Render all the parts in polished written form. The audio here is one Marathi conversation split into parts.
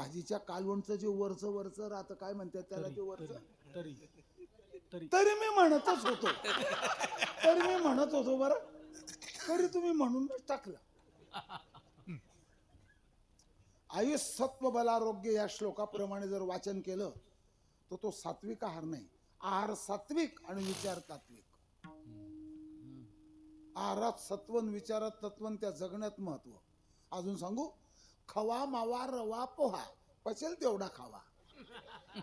भाजीच्या कालवणचं जे वरचं वरचं राहतं, काय म्हणतात त्याला, ते वरचं तरी तरी मी म्हणतच होतो, तरी मी म्हणत होतो बरं, तरी तुम्ही म्हणूनच टाकलं. आयुष सत्व बलारोग्य या श्लोकाप्रमाणे जर वाचन केलं तर तो सात्विक आहार नाही. आहार सात्विक आणि विचार तात्विक. आहारात सत्वन, विचारात तत्वन, त्या जगण्यात महत्व. अजून सांगू, खवा मावा रवा पोहा पचेल तेवढा खावा.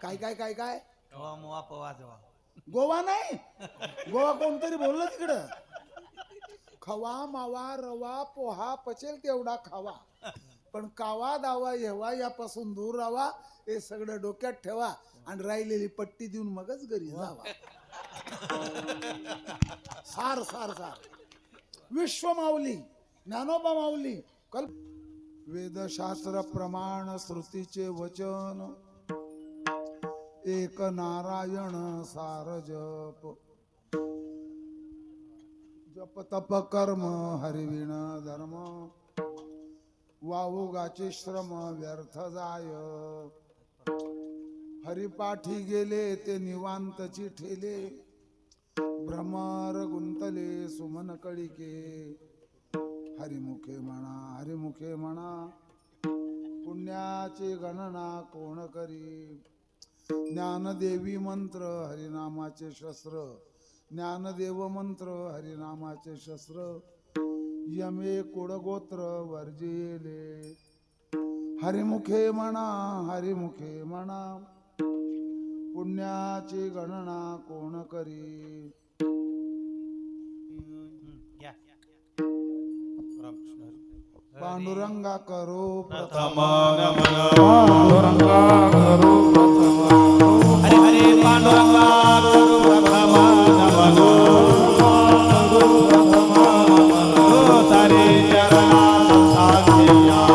काय काय काय काय खवा मोवा पोहा जवा. गोवा नाही, गोवा कोणतरी बोललं तिकडं. खवा मावा रवा पोहा पचेल तेवढा खावा, पण कावा दावा हेवा यापासून दूर राहावा. हे सगळं डोक्यात ठेवा आणि राहिलेली पट्टी देऊन मगच घरी जावा. सार सार सार. विश्व माऊली, ज्ञानोबा माऊली, कल्प वेदशास्त्र प्रमाण श्रुतीचे वचन, एक नारायण सार जप. जप तप कर्म हरिविण धर्म, वावुगाचे श्रम व्यर्थ जाय. हरिपाठी गेले ते निवांतची ठेले, भ्रमर गुंतले सुमन कळिके. हरिमुखे म्हणा हरिमुखे म्हणा, पुण्याची गणना कोण करी. ज्ञानदेवी मंत्र हरिनामाचे शस्त्र, ज्ञानदेव मंत्र हरिनामाचे शस्त्र. यमे कुडगोत्र वर्जिले, हरिमुखे म्हणा हरिमुखे म्हणा, पुण्याची गणना कोण करी. पांडुरंगा करो प्रथम नमन, पांडुरंगा करो प्रथम. हरे हरे पांडुरंगा करू प्रथम नमन, सारे चरणात साधिया.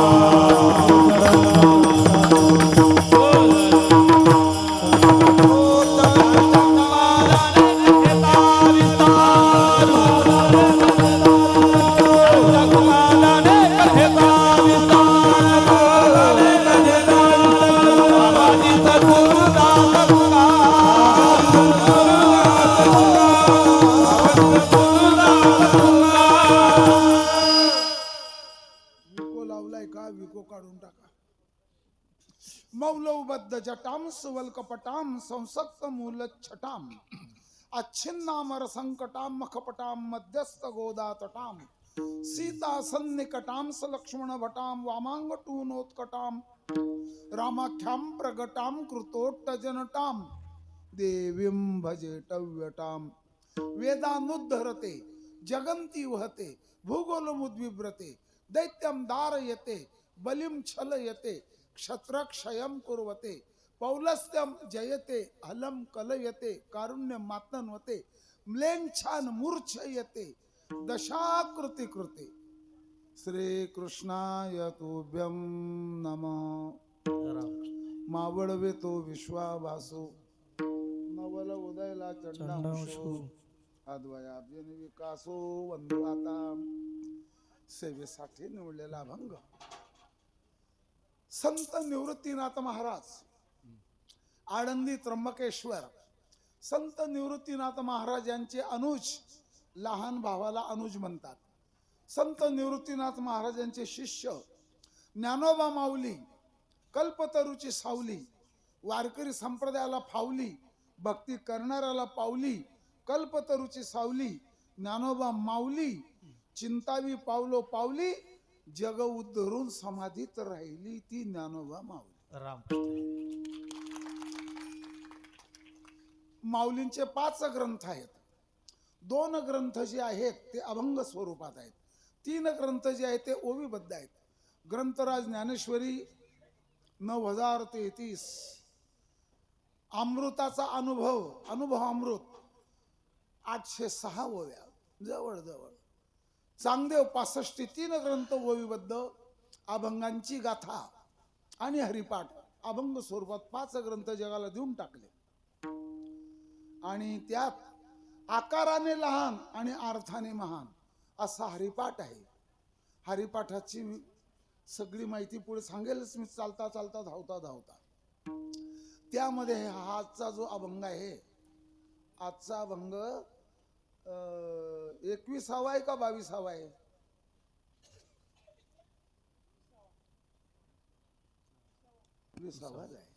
मौलवबद्ध जटाम सुवल्कपटाम संसक्त मूल छटाम, अच्छिन्नामर संकटाम मखपटाम मध्यस्थ गोदातटाम. सीता सन्निकटाम सलक्ष्मण भटाम वामांग टूनोत्कटाम, रामाख्याम प्रगटाम कृतोट्टजनटाम. देवीं भजेटव्यटाम. वेदानुद्धरते जगन्ति वहते, भूगोलमुद्विव्रते, दैत्यं दारयते, बलिं छलयते, क्षत्रक्षयं कुर्वते, पौलस्त्यं जयते, हलं कलयते, कारुण्यं मातन्वते, म्लेच्छान मूर्छयते, दशाकृति कृते. श्री कृष्णाय तुभ्यं नमः. मावळवे तो विश्वाभासो, नवल उदयला चंडांशो, अद्वयाब्जन विकासो वंदू आता. सेवेसाठी निवडलेला अभंग संत निवृत्तीनाथ महाराज, आळंदी त्र्यंबकेश्वर. संत निवृत्तीनाथ महाराज यांचे अनुज, लहान भावाला अनुज म्हणतात. संत निवृत्तीनाथ महाराजांचे शिष्य ज्ञानोबा माऊली, कल्पतरूची सावली, वारकरी संप्रदायाला फावली, भक्ती करणाऱ्याला पावली. कल्पतरूची सावली ज्ञानोबा माऊली, चिंतावी पावलो पावली, जग उद्धरून समाधीत राहिली ती ज्ञानोबा माऊली. राम. माऊलींचे 5 ग्रंथ आहेत. 2 ग्रंथ जे आहेत ते अभंग स्वरूपात आहेत. 3 ग्रंथ जे आहेत ते ओवीबद्ध आहेत. ग्रंथराज ज्ञानेश्वरी 9033, अमृताचा अनुभव, अनुभव अमृत 806 ओव्या, जवळ जवळ. चांगदेव 65, 3 ग्रंथ ओवीबद्ध, अभंगांची गाथा आणि हरिपाठ अभंग स्वरूपात 5 ग्रंथ जगाला देऊन टाकले. आणि त्यात आकाराने लहान आणि अर्थाने महान असा हरिपाठ आहे. हरिपाठाची सगळी माहिती पुढे सांगेलच मी चालता चालता धावता धावता. त्यामध्ये हा आजचा जो अभंग आहे, आजचा अभंग 21वा आहे का 22वा आहे? 20वा आहे.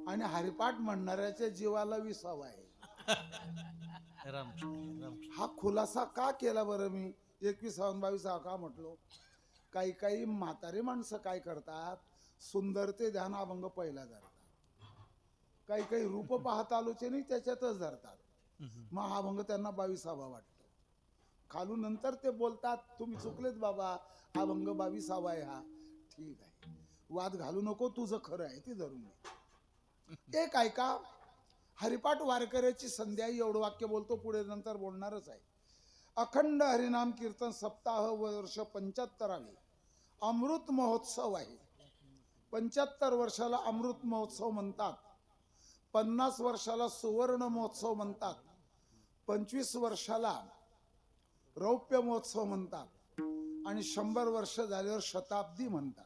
आणि हरिपाठ म्हणणाऱ्याच्या जीवाला 20वा आहे. रामकृष्ण रामकृष्ण. हा खुलासा का केला बरं मी 21वा आणि 22वा का म्हटलो? काही काही म्हातारी माणसं काय करतात, सुंदरते ध्यान अभंग पहिला धरतात. काही काही रूप पाहता आलोचने त्याच्यातच धरतात. मग हा अभंग त्यांना 22वा वाटतो. खालून नंतर ते बोलतात तुम्ही चुकलेत बाबा, हा अभंग 22वा आहे. हा ठीक आहे, वाद घालू नको, तुझं खरं आहे ते धरून घे. एक ऐका, हरिपाठ वारकऱ्याची संध्या एवढं वाक्य बोलतो, पुढे नंतर बोलणारच आहे. अखंड हरिनाम कीर्तन सप्ताह वर्ष 75वे अमृत महोत्सव आहे. 75 वर्षाला अमृत महोत्सव म्हणतात, 50 वर्षाला सुवर्ण महोत्सव म्हणतात, 25 वर्षाला रौप्य महोत्सव म्हणतात आणि 100 वर्ष झाल्यावर शताब्दी म्हणतात.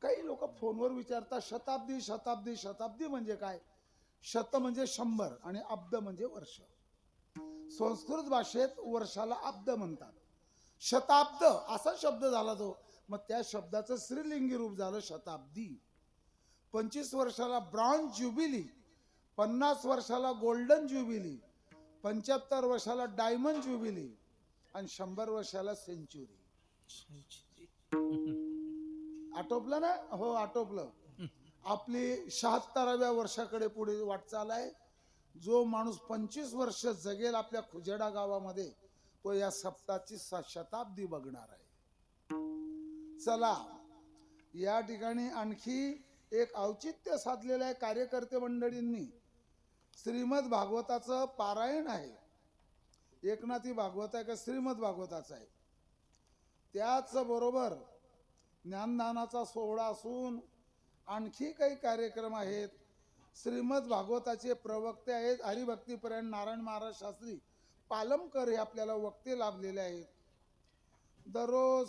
काही लोक फोनवर विचारतात शताब्दी शताब्दी शताब्दी म्हणजे काय? शत म्हणजे 100 आणि अब्द म्हणजे वर्ष. संस्कृत भाषेत वर्षाला अब्द म्हणतात. शताब्द असा शब्द झाला तो, मग त्या शब्दाचं स्त्रीलिंगी रूप झालं शताब्दी. 25 वर्षाला ब्रॉन्झ ज्युबिली, 50 वर्षाला गोल्डन ज्युबिली, 75 वर्षाला डायमंड ज्युबिली आणि 100 वर्षाला सेंचुरी. आटोपलं ना? हो आटोपलं. आपली 76व्या वर्षाकडे पुढे वाटचाल आहे. जो माणूस 25 वर्ष जगेल आपल्या खुजेडा गावामध्ये, तो या सप्ताहाची शताब्दी बघणार आहे. चला, या ठिकाणी आणखी एक औचित्य साधलेलं आहे कार्यकर्ते मंडळींनी. श्रीमद भागवताचं पारायण आहे. एकनाथी भागवत आहे का श्रीमद भागवताचं आहे. त्याच बरोबर ज्ञानदानाचा सोहळा असून आणखी काही कार्यक्रम आहेत. श्रीमद भागवताचे प्रवक्ते आहेत हरिभक्तीपरायण नारायण महाराज शास्त्री पालमकर, हे आपल्याला वक्ते लाभलेले आहेत. दररोज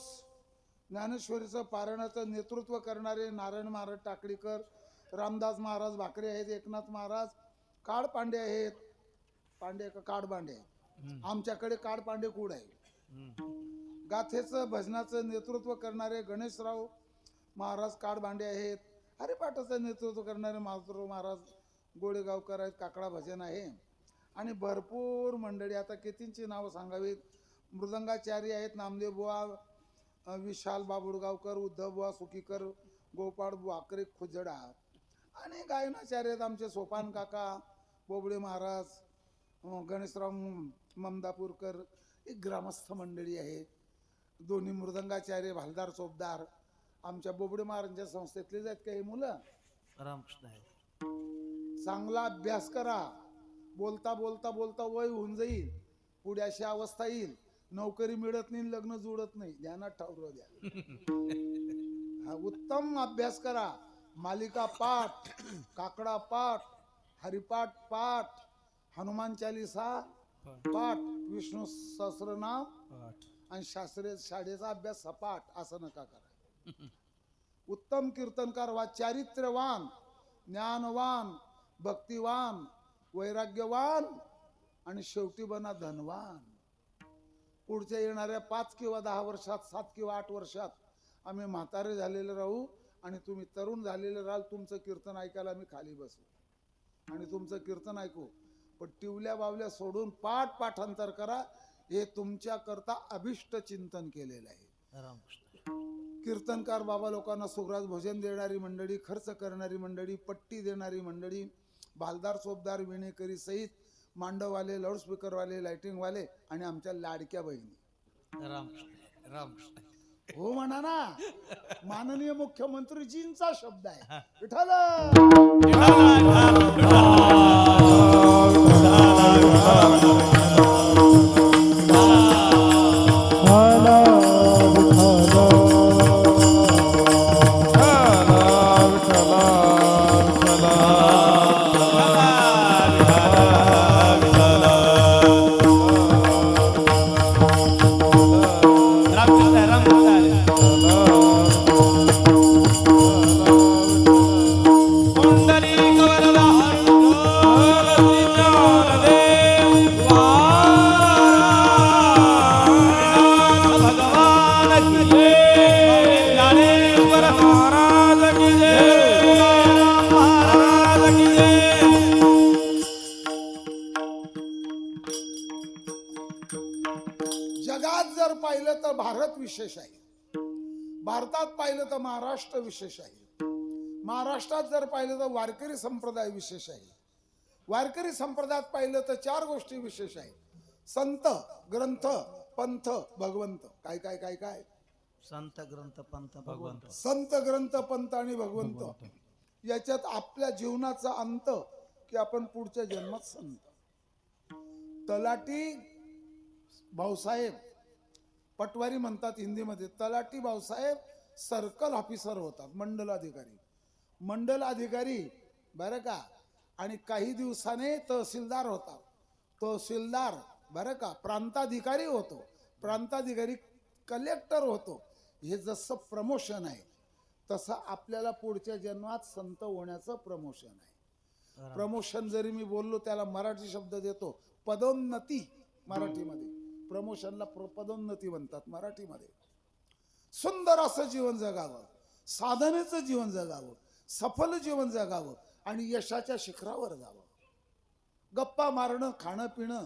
ज्ञानेश्वरीचं पारायणाचं नेतृत्व करणारे नारायण महाराज टाकडीकर, रामदास महाराज भाकरे आहेत, एकनाथ महाराज काडपांडे आहेत. पांडे का काडबांडे? आमच्याकडे काडपांडे कूड आहे. गाथेचं भजनाचं नेतृत्व करणारे गणेशराव महाराज काडबांडे आहेत. हरिपाठाचं नेतृत्व करणारे माधुराव महाराज गोळेगावकर आहेत. काकडा भजन आहे आणि भरपूर मंडळी. आता कितींची नावं सांगावीत. मृदंगाचार्य आहेत नामदेव बुवा, विशाल बाबुळगावकर, उद्धव बुवा सुकीकर, गोपाळ बुवाकरे खुजडा. आणि गायनाचार्य आहेत आमचे सोपान काका, बोबडे महाराज, गणेशराव ममदापूरकर. एक ग्रामस्थ मंडळी आहे. दोन्ही मृदंगाचार्य भालदार चोपदार आमच्या बोबडे महाराजांच्या संस्थेतलेच आहेत काही मुलं. रामकृष्ण आहे. चांगला अभ्यास करा. बोलता बोलता बोलता वय होऊन जाईल, पुढे अशी अवस्था येईल नोकरी मिळत नाही, लग्न जुळत नाही. ध्यानात ठेवू द्या. उत्तम अभ्यास करा. मालिका पाठ, काकडा पाठ, हरिपाठ पाठ, हनुमान चालीसा पाठ, विष्णू सहस्रनाम आणि शास्त्रीय शाळेचा अभ्यास सपाट. असं नका करा. उत्तम कीर्तनकार व्हा, चारित्र्यवान, ज्ञानवान, भक्तिवान, वैराग्यवान आणि शेवटी बना धनवान. पुढच्या येणाऱ्या 5 किंवा 10 वर्षात, 7 किंवा 8 वर्षात आम्ही म्हातारे झालेले राहू आणि तुम्ही तरुण झालेले राहाल. तुमचं कीर्तन ऐकायला आम्ही खाली बसू आणि तुमचं कीर्तन ऐकू. पण टिवल्या बावल्या सोडून पाठ पाठांतर करा. हे तुमच्या करता अभिष्ट चिंतन केलेलं आहे. रामकृष्ण. कीर्तनकार बाबा लोकांना सुग्रास भोजन देणारी मंडळी, खर्च करणारी मंडळी, पट्टी देणारी मंडळी, भालदार चोपदार विणेकरी सहित मांडववाले, लाऊडस्पीकरवाले, लाइटिंगवाले आणि आमच्या लाडक्या बहिणी. रामकृष्ण रामकृष्ण. हो म्हणा ना. माननीय मुख्यमंत्रीजींचा शब्द आहे. विठ्ठल विशेष आहे. भारतात पाहिलं तर महाराष्ट्र विशेष आहे. महाराष्ट्रात जर पाहिलं तर वारकरी संप्रदाय विशेष आहे. वारकरी संप्रदायात पाहिलं तर 4 गोष्टी विशेष आहे. संत, ग्रंथ, पंथ, भगवंत. काय काय काय काय? संत ग्रंथ पंथ भगवंत. संत, ग्रंथ, पंथ आणि भगवंत. याच्यात आपल्या जीवनाचा अंत की आपण पुढच्या जन्मात संत. तलाठी भाऊसाहेब, पटवारी म्हणतात हिंदीमध्ये, तलाठी भाऊसाहेब सर्कल ऑफिसर होतात, मंडल अधिकारी. मंडल अधिकारी बरं का, आणि काही दिवसाने तहसीलदार होतात. तहसीलदार बरं का, प्रांताधिकारी होतो. प्रांताधिकारी कलेक्टर होतो. हे जसं प्रमोशन आहे तसं आपल्याला पुढच्या जन्मात संत होण्याचं प्रमोशन आहे. प्रमोशन जरी मी बोललो त्याला मराठी शब्द देतो, पदोन्नती. मराठीमध्ये प्रमोशनला पदोन्नती म्हणतात मराठीमध्ये. सुंदर असं जीवन जगावं, साधनेचं जीवन जगावं, सफल जीवन जगावं आणि यशाच्या शिखरावर जावं. गप्पा मारणं, खाणं पिणं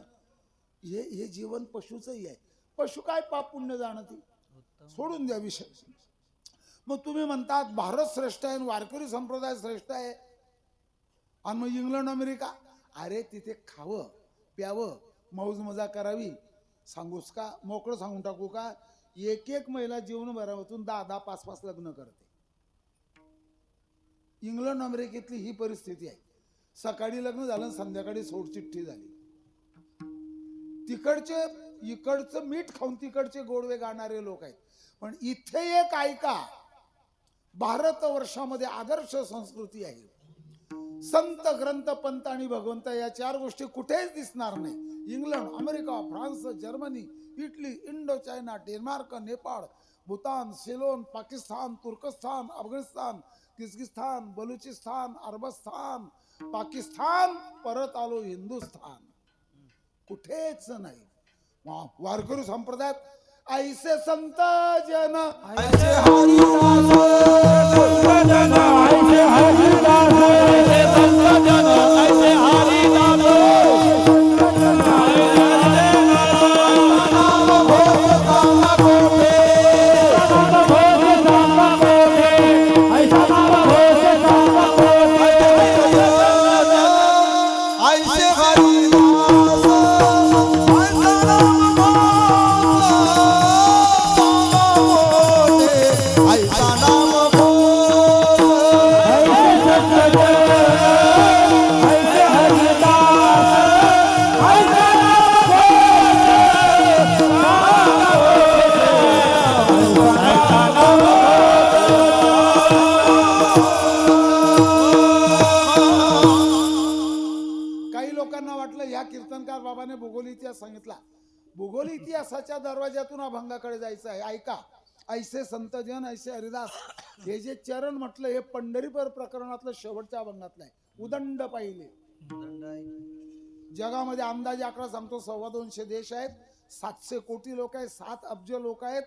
हे जीवन पशुचंही आहे. पशु काय पाप पुण्य जाणती, सोडून द्या विषय. मग तुम्ही म्हणतात भारत श्रेष्ठ आहे, वारकरी संप्रदाय श्रेष्ठ आहे, आणि मग इंग्लंड अमेरिका. अरे तिथे खावं प्यावं, मौज मजा करावी. सांगूस का, मोकळं सांगून टाकू का, एक एक महिला जीवनभरातून 10-10, 5-5 लग्न करते. इंग्लंड अमेरिकेतली ही परिस्थिती आहे. सकाळी लग्न झालं, संध्याकाळी सोडचिठ्ठी झाली. तिकडचे इकडचं मीठ खाऊन तिकडचे गोडवे गाणारे लोक आहेत. पण इथे एक ऐका, भारतवर्षामध्ये आदर्श संस्कृती आहे. संत, ग्रंथ, पंथ आणि भगवंत या 4 गोष्टी कुठेच दिसणार नाही. England, America, France, Germany, Italy, Indo China, Denmark, Nepal, Bhutan, Ceylon, Pakistan, तुर्कस्तान, अफगाणिस्तान, किर्गिस्तान, बलुचिस्तान, अरबस्तान, पाकिस्तान, परत आलो हिंदुस्थान. कुठेच नाही. वारकरी संप्रदायात ऐसे संत जन, ऐसे हरिदास, संत जन, ऐसे हरिदास, ऐसे संत जन, ऐसे हरिदास, संत जन, नाम भोग काम कोटे, नाम भोग काम कोटे, ऐसा नाम भोग काम कोटे, ऐसे हरिदास, ऐसा नाम ऐसा नाम ऐसे संत जन, ऐसे हरिदास, ऐसा नाम ऐसा नाम. काही लोकांना वाटलं ह्या कीर्तनकार बाबाने भूगोल इतिहास सांगितला. भूगोल इतिहासाच्या दरवाज्यातून अभंगाकडे जायचं आहे. ऐका, ऐसे संत जन, ऐसे हरिदास, हे जे चरण म्हटलं हे पंढरीपर प्रकरणातलं शेवटच्या अभंगातलं आहे. उदंड पाहिले. जगामध्ये अंदाजे आकडा सांगतो 225 देश आहेत, 700 कोटी लोक आहेत, 7 अब्ज लोक आहेत.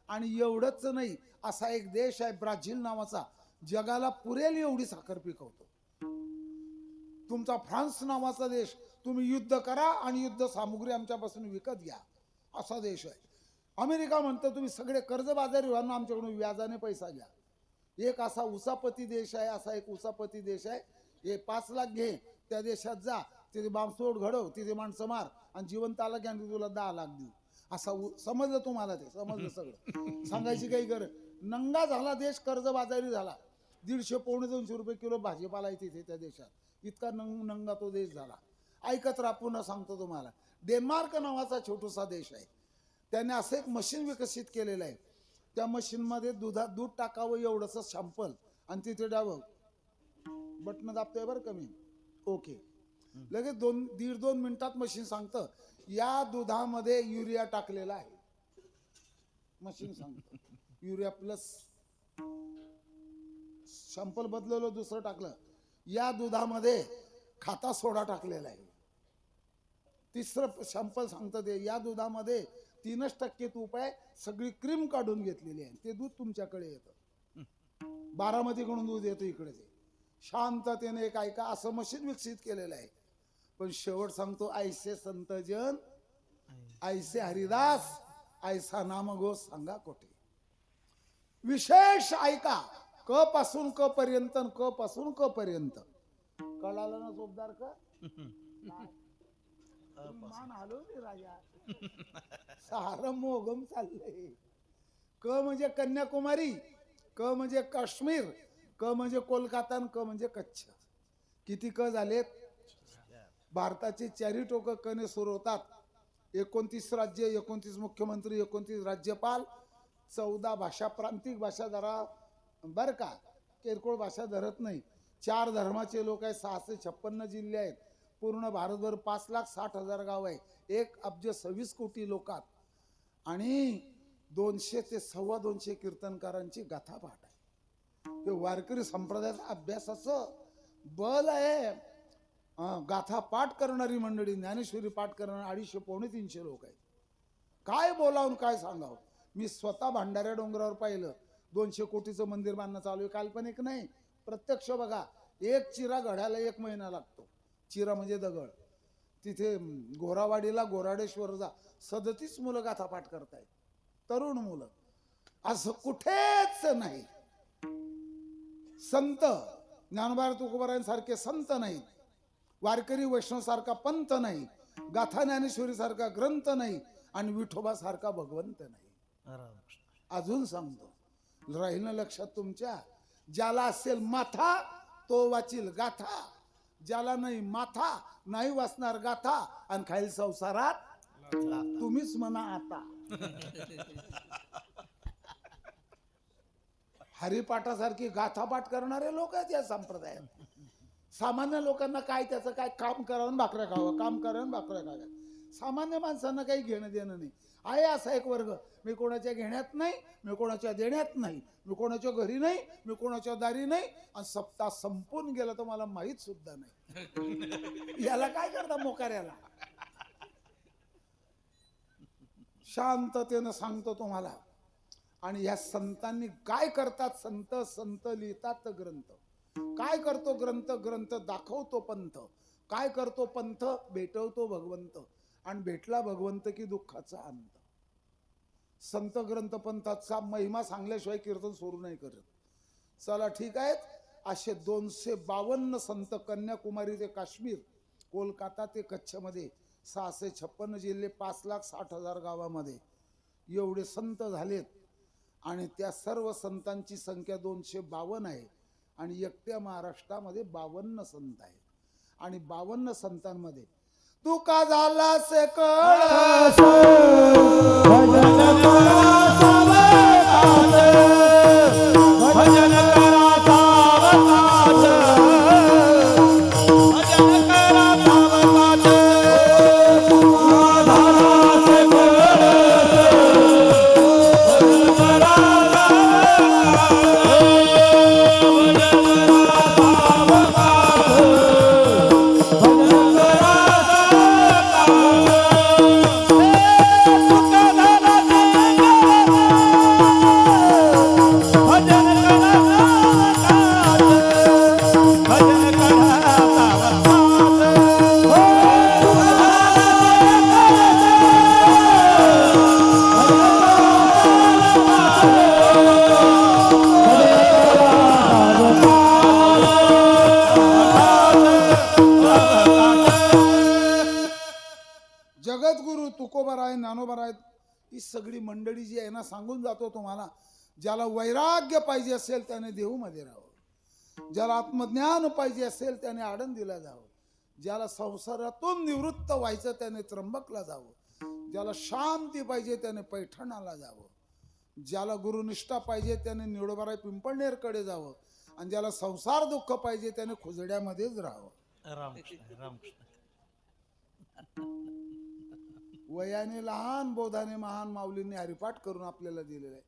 आणि एवढंच नाही, असा एक देश आहे ब्राझील नावाचा, जगाला पुरेल एवढी साखर पिकवतो. तुमचा फ्रान्स नावाचा देश, तुम्ही युद्ध करा आणि युद्ध सामुग्री आमच्यापासून विकत घ्या, असा देश आहे. अमेरिका म्हणतं तुम्ही सगळे कर्जबाजारी व्हा, आमच्याकडून व्याजाने पैसा घ्या. एक असा उसापती देश आहे, असा एक उसापती देश आहे. हे 5 लाख घे, त्या देशात जा, तिथे बांबस्फोट घडव, तिथे माणसं मार, आणि जिवंत आला की आम्ही तुला 10 लाख देऊ. असा समजलं तुम्हाला? ते समजलं सगळं, सांगायची काही गरज. नंगा झाला देश, कर्जबाजारी झाला. 150-200 रुपये किलो भाजीपाला आहे तिथे त्या देशात. इतका नंगा तो देश झाला. ऐकत राहा, पुन्हा सांगतो तुम्हाला. डेन्मार्क नावाचा छोटासा देश आहे. त्याने असं एक मशीन विकसित केलेलं आहे. त्या मशीनमध्ये दूध टाकावं एवढंसं शॅम्पल, आणि तिथे डावं बटन दाबतोय बरं कमी, ओके, लगेच 1.5-2 मिनिटात मशीन सांगतं या दुधामध्ये युरिया टाकलेला आहे. मशीन सांगतं युरिया प्लस, शॅम्पल बदललं, दुसरं टाकलं. या दुधामध्ये खाता सोडा टाकलेला आहे. तिसरं शॅम्पल सांगतं ते या दुधामध्ये 3% तूप आहे, सगळी क्रीम काढून घेतलेली आहे. ते दूध तुमच्याकडे येतं. बारामतीकडून दूध येतं इकडे. ते शांततेने एक ऐका, असं मशीन विकसित केलेलं आहे. पण शेवट सांगतो, ऐसे संत जन, ऐसे हरिदास, ऐसा नाम गो सांगा कोठे. विशेष ऐका, क पासून क पर्यंत, क पासून क पर्यंत. कळालं ना जोबदार का? मान हलवली राजा. सारं मोगम चाललंय. क म्हणजे कन्याकुमारी, क म्हणजे काश्मीर, क म्हणजे कोलकाता, क म्हणजे कच्छ. किती क झालेत? भारताचे चारी टोक कने सुरू होतात. 29 राज्य, 29 मुख्यमंत्री, 29 राज्यपाल, 14 भाषा, प्रांतिक भाषा जरा बर का, किरकोळ भाषा धरत नाही. 4 धर्माचे लोक आहेत, 656 जिल्हे आहेत, पूर्ण भारतभर 5,60,000 गाव आहे, 1,26 कोटी लोकात, आणि 200 ते 250 कीर्तनकारांची गाथा पाठ आहे. हे वारकरी संप्रदायाचा अभ्यासाचं बल आहे. गाथा पाठ करणारी मंडळी, ज्ञानेश्वरी पाठ करणारी 250-300 लोक आहेत. काय बोलावून काय सांगावं. मी स्वतः भंडाऱ्या डोंगरावर पाहिलं. 200 कोटीचं मंदिर बांधणं चालू आहे. काल्पनिक नाही, प्रत्यक्ष बघा. एक चिरा घड्याला 1 महिना लागतो. चिरा म्हणजे दगड. तिथे घोरावाडीला घोराडेश्वर जा, 37 मुलं गाथा पाठ करतायत, तरुण मुलं. असं कुठेच नाही. संत ज्ञानोबा तुकोबारायांसारखे संत नाहीत, वारकरी वैष्णव सारखा पंथ नाही, गाथा ज्ञानेश्वरी सारखा ग्रंथ नाही, आणि विठोबा सारखा भगवंत नाही. अजून सांगतो, राहील ना लक्षात तुमच्या. ज्याला असेल माथा तो वाचील गाथा, ज्याला नाही माथा नाही वाचणार गाथा, आणि खाईल संसारात तुम्हीच म्हणा आता. हरिपाठासारखी गाथा पाठ करणारे लोक आहेत या संप्रदायात. सामान्य लोकांना काय त्याचं काय, काम करावं भाकऱ्या खावं, काम करावं भाकऱ्या खाव्या. सामान्य माणसांना काही घेणं देणं नाही. आहे असा एक वर्ग, मी कोणाच्या घेण्यात नाही, मी कोणाच्या देण्यात नाही, मी कोणाच्या घरी नाही, मी कोणाच्या दारी नाही, आणि सप्ताह संपून गेला तर मला माहित सुद्धा नाही. याला काय करता मोकाऱ्याला. शांततेनं सांगतो तुम्हाला. आणि या संतांनी काय करतात. संत लिहितात ग्रंथ. काय करतो ग्रंथ? ग्रंथ दाखवतो पंथ. काय करतो पंथ? भेटवतो भगवंत. आणि भेटला भगवंत की दुःखाचा अंत. संत ग्रंथ पंथाचा महिमा सांगल्याशिवाय कीर्तन सुरू नाही करत. चला ठीक आहेत. असे 252 संत, कन्याकुमारी ते काश्मीर, कोलकाता ते कच्छ मध्ये 656 जिल्हे, 5,60,000 गावामध्ये एवढे संत झालेत. आणि त्या सर्व संतांची संख्या 252 आहे. आणि एकट्या महाराष्ट्रामध्ये 52 संत आहेत. आणि 52 संतांमध्ये तुका झाला से कळ, भजन करा सावकाश, भजन करा सावकाश, भजन करा सावकाश. तुका झाला से कळ, भजन करा जगद्गुरु तुकोबाराय, ज्ञानोबाराय, ही सगळी मंडळी जी आहे ना, सांगून जातो तुम्हाला. ज्याला वैराग्य पाहिजे असेल त्याने देहूमध्ये राहावं. ज्याला आत्मज्ञान पाहिजे असेल त्याने आळंदीला जावं. ज्याला संसारातून निवृत्त व्हायचं त्याने त्र्यंबकला जावं. ज्याला शांती पाहिजे त्याने पैठणाला जावं. ज्याला गुरुनिष्ठा पाहिजे त्याने निवडोबाराय पिंपळनेरकडे जावं. आणि ज्याला संसार दुःख पाहिजे त्याने खुजड्यामध्येच राहावं. रामकृष्ण रामकृष्ण. वयाने लहान, बोधाने महान माऊलींनी हरिपाठ करून आपल्याला दिलेलं आहे.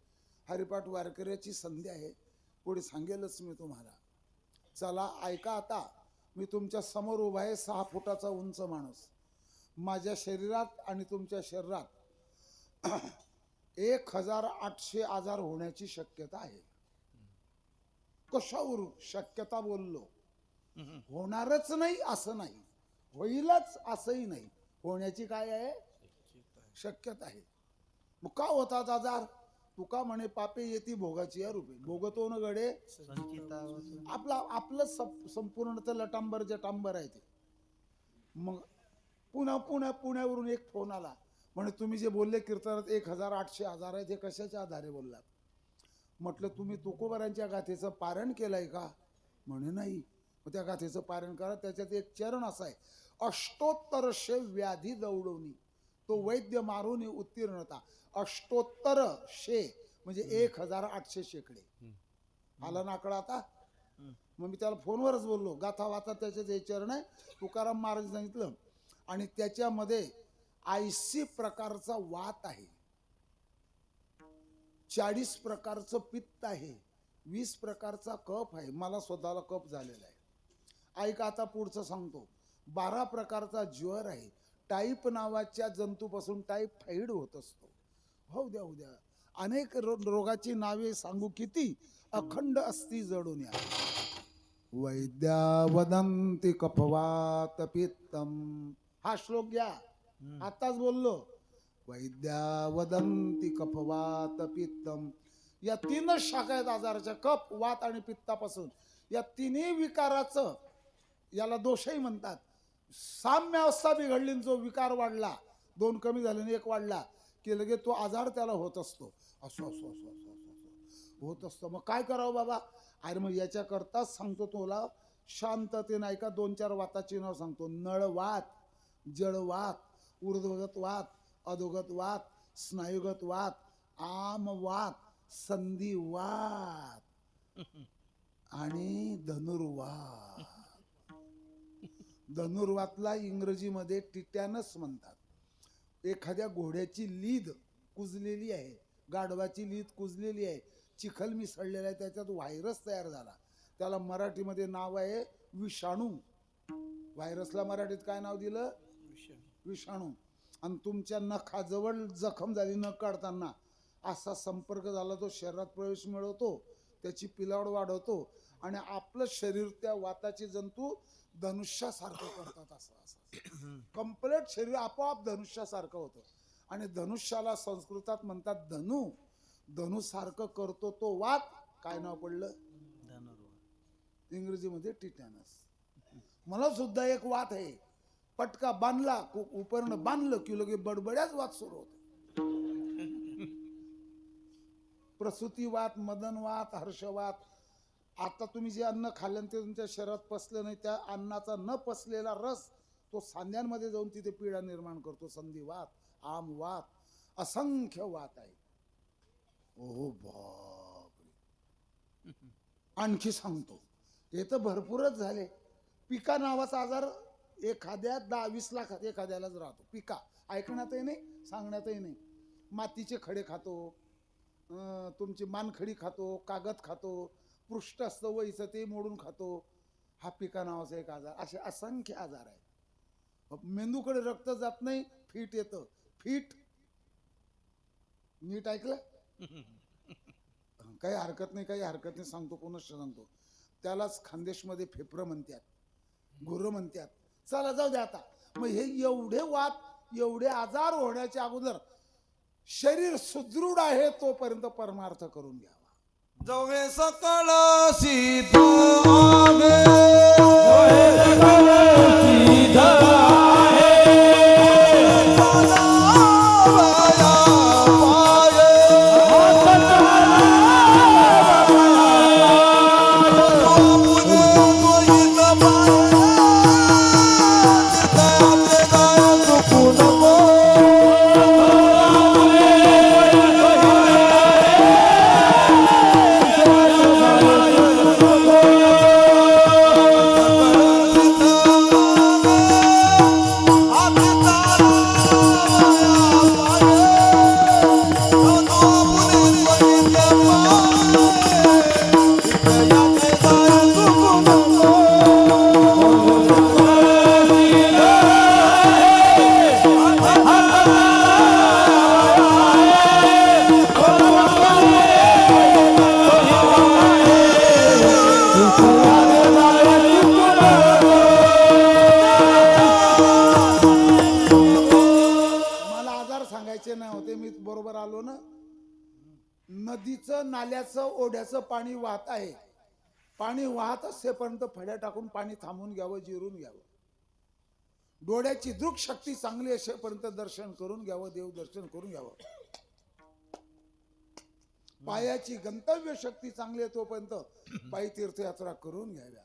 हरिपाठ वारकऱ्याची संधी आहे. पुढे सांगेलच मी तुम्हाला. चला ऐका आता. मी तुमच्या समोर उभा आहे, 6 फुटाचा उंच माणूस. माझ्या शरीरात आणि तुमच्या शरीरात 1,800 आजार होण्याची शक्यता आहे. कशावरून शक्यता बोललो? होणारच नाही असं नाही, होईलच असंही नाही, होण्याची काय आहे शक्यता आहे. मग का होतात आजार? तुका म्हणे पापे येती भोगाची या रूपे, भोगतो न गडे संचितावत आपलं संपूर्ण तर लटांबर जटांबर आहे ते. मग पुण्यावरून एक फोन आला, म्हणे तुम्ही जे बोलले कीर्तनात 1,800 हजार आहे, ते कशाच्या आधारे बोललात? म्हटलं तुम्ही तुकोबारांच्या गाथेचं पारायण केलंय का? म्हणे नाही. मग त्या गाथेचं पारायण करा, त्याच्यात एक चरण असा आहे, अष्टोत्तर शे व्याधी दौडवणी, तो वैद्य मारून उत्तीर्णता. अष्टोत्तर शे म्हणजे 1,800 शेकडे. आला ना आकडा आता? मग मी त्याला फोनवरच बोललो, गाथा वाचा त्याच्यात हे चरण आहे, तुकाराम महाराज सांगितलं. आणि त्याच्यामध्ये 80 प्रकारचा वात आहे, 40 प्रकारचं पित्त आहे, 20 प्रकारचा कफ आहे. मला स्वतःला कफ झालेला आहे. ऐका आता पुढचं सांगतो. 12 प्रकारचा ज्वर आहे. टाईप नावाच्या जंतूपासून टायफॉइड होत असतो. हो द्या अनेक रोगाची नावे सांगू किती, अखंड अस्ती जडून या. वैद्या वदंती कफवात पित्तम, हा श्लोक घ्या, आताच बोललो. वैद्या वदंती कफवात पित्तम, या 3 शाखा आहेत आजाराच्या, कफ वात आणि पित्तापासून. या तिन्ही विकाराचं, याला दोषही म्हणतात, साम्यावस्था बिघडली, जो विकार वाढला, 2 कमी झाले आणि 1 वाढला की लगे तो आजार त्याला होत असतो. असं असं असं असं असं होत असतं. मग काय करावं बाबा? अरे मग याच्याकरताच सांगतो तुला शांततेने ऐका. 2-4 वाताची नाव सांगतो. नळवात, जळवात, ऊर्ध्वगत वात, अधोगत वात, स्नायुगत वात, आमवात, संधिवात आणि धनुर्वात. धनुर्वातला इंग्रजीमध्ये टिटॅनस म्हणतात. एखाद्या घोड्याची लीद कुजलेली आहे, गाढवाची लीद कुजलेली आहे, चिखल मिसळलेला आहे, त्याच्यात व्हायरस तयार झाला, त्याला मराठीमध्ये नाव आहे विषाणू. व्हायरसला मराठीत काय नाव दिलं? विषाणू. आणि तुमच्या नखाजवळ जखम झाली, नख काढताना असा संपर्क झाला, तो शरीरात प्रवेश मिळवतो, त्याची पिलावड वाढवतो आणि आपलं शरीर त्या वाताचे जंतू धनुष्यासारखं करतात. असं कंप्लीट शरीर आपोआप धनुष्यासारखं होतं. आणि धनुष्याला संस्कृतात म्हणतात धनु. धनुसारखं करतो तो वात. काय नाव पडलं? इंग्रजीमध्ये टिटॅनस. मला सुद्धा एक वात आहे, पटका बांधला, उपरण बांधलं की लगे बडबड्याच वात सुरू होते. प्रसूतीवात, मदनवात, हर्षवात. आता तुम्ही जे अन्न खाल्लं ते तुमच्या शरीरात पचलं नाही, त्या अन्नाचा न पचलेला रस तो सांध्यांमध्ये जाऊन तिथे पीडा निर्माण करतो. संधिवात, आमवात, असंख्य वात आहे. ओ बापरे. आणखी सांगतो, हे तर भरपूरच झाले. पिका नावाचा आजार एखाद्या 10-20 लाखात एखाद्यालाच राहतो. पिका ऐकण्यातही नाही, सांगण्यातही नाही. मातीचे खडे खातो, तुमची मानखडी खातो, कागद खातो, पृष्ठ असतं वहीचं ते मोडून खातो. हा पिका नावाचा एक आजार. असे असंख्य आजार आहेत. मेंदूकडे रक्त जात नाही, फीट येतं. फीट नीट ऐकलं? काही हरकत नाही, काही हरकत नाही, सांगतो, पुनश्च सांगतो. त्यालाच खानदेशमध्ये फेफरं म्हणतात, गुर्र म्हणतात. चला जाऊ द्या आता. मग हे एवढे वात, एवढे आजार होण्याच्या अगोदर शरीर सुदृढ आहे तोपर्यंत परमार्थ करून घ्यावा. जवे सकळ सीधा आहे, नदीचं नाल्याचं ओढ्याचं पाणी वाहत आहे. पाणी वाहत असेपर्यंत फड्या टाकून पाणी थांबून घ्यावं, जिरून घ्यावं. डोळ्याची दृक शक्ती चांगली असेपर्यंत दर्शन करून घ्यावं, देव दर्शन करून घ्यावं. पायाची गंतव्य शक्ती चांगली आहे तोपर्यंत पायी तीर्थयात्रा करून घ्याव्या.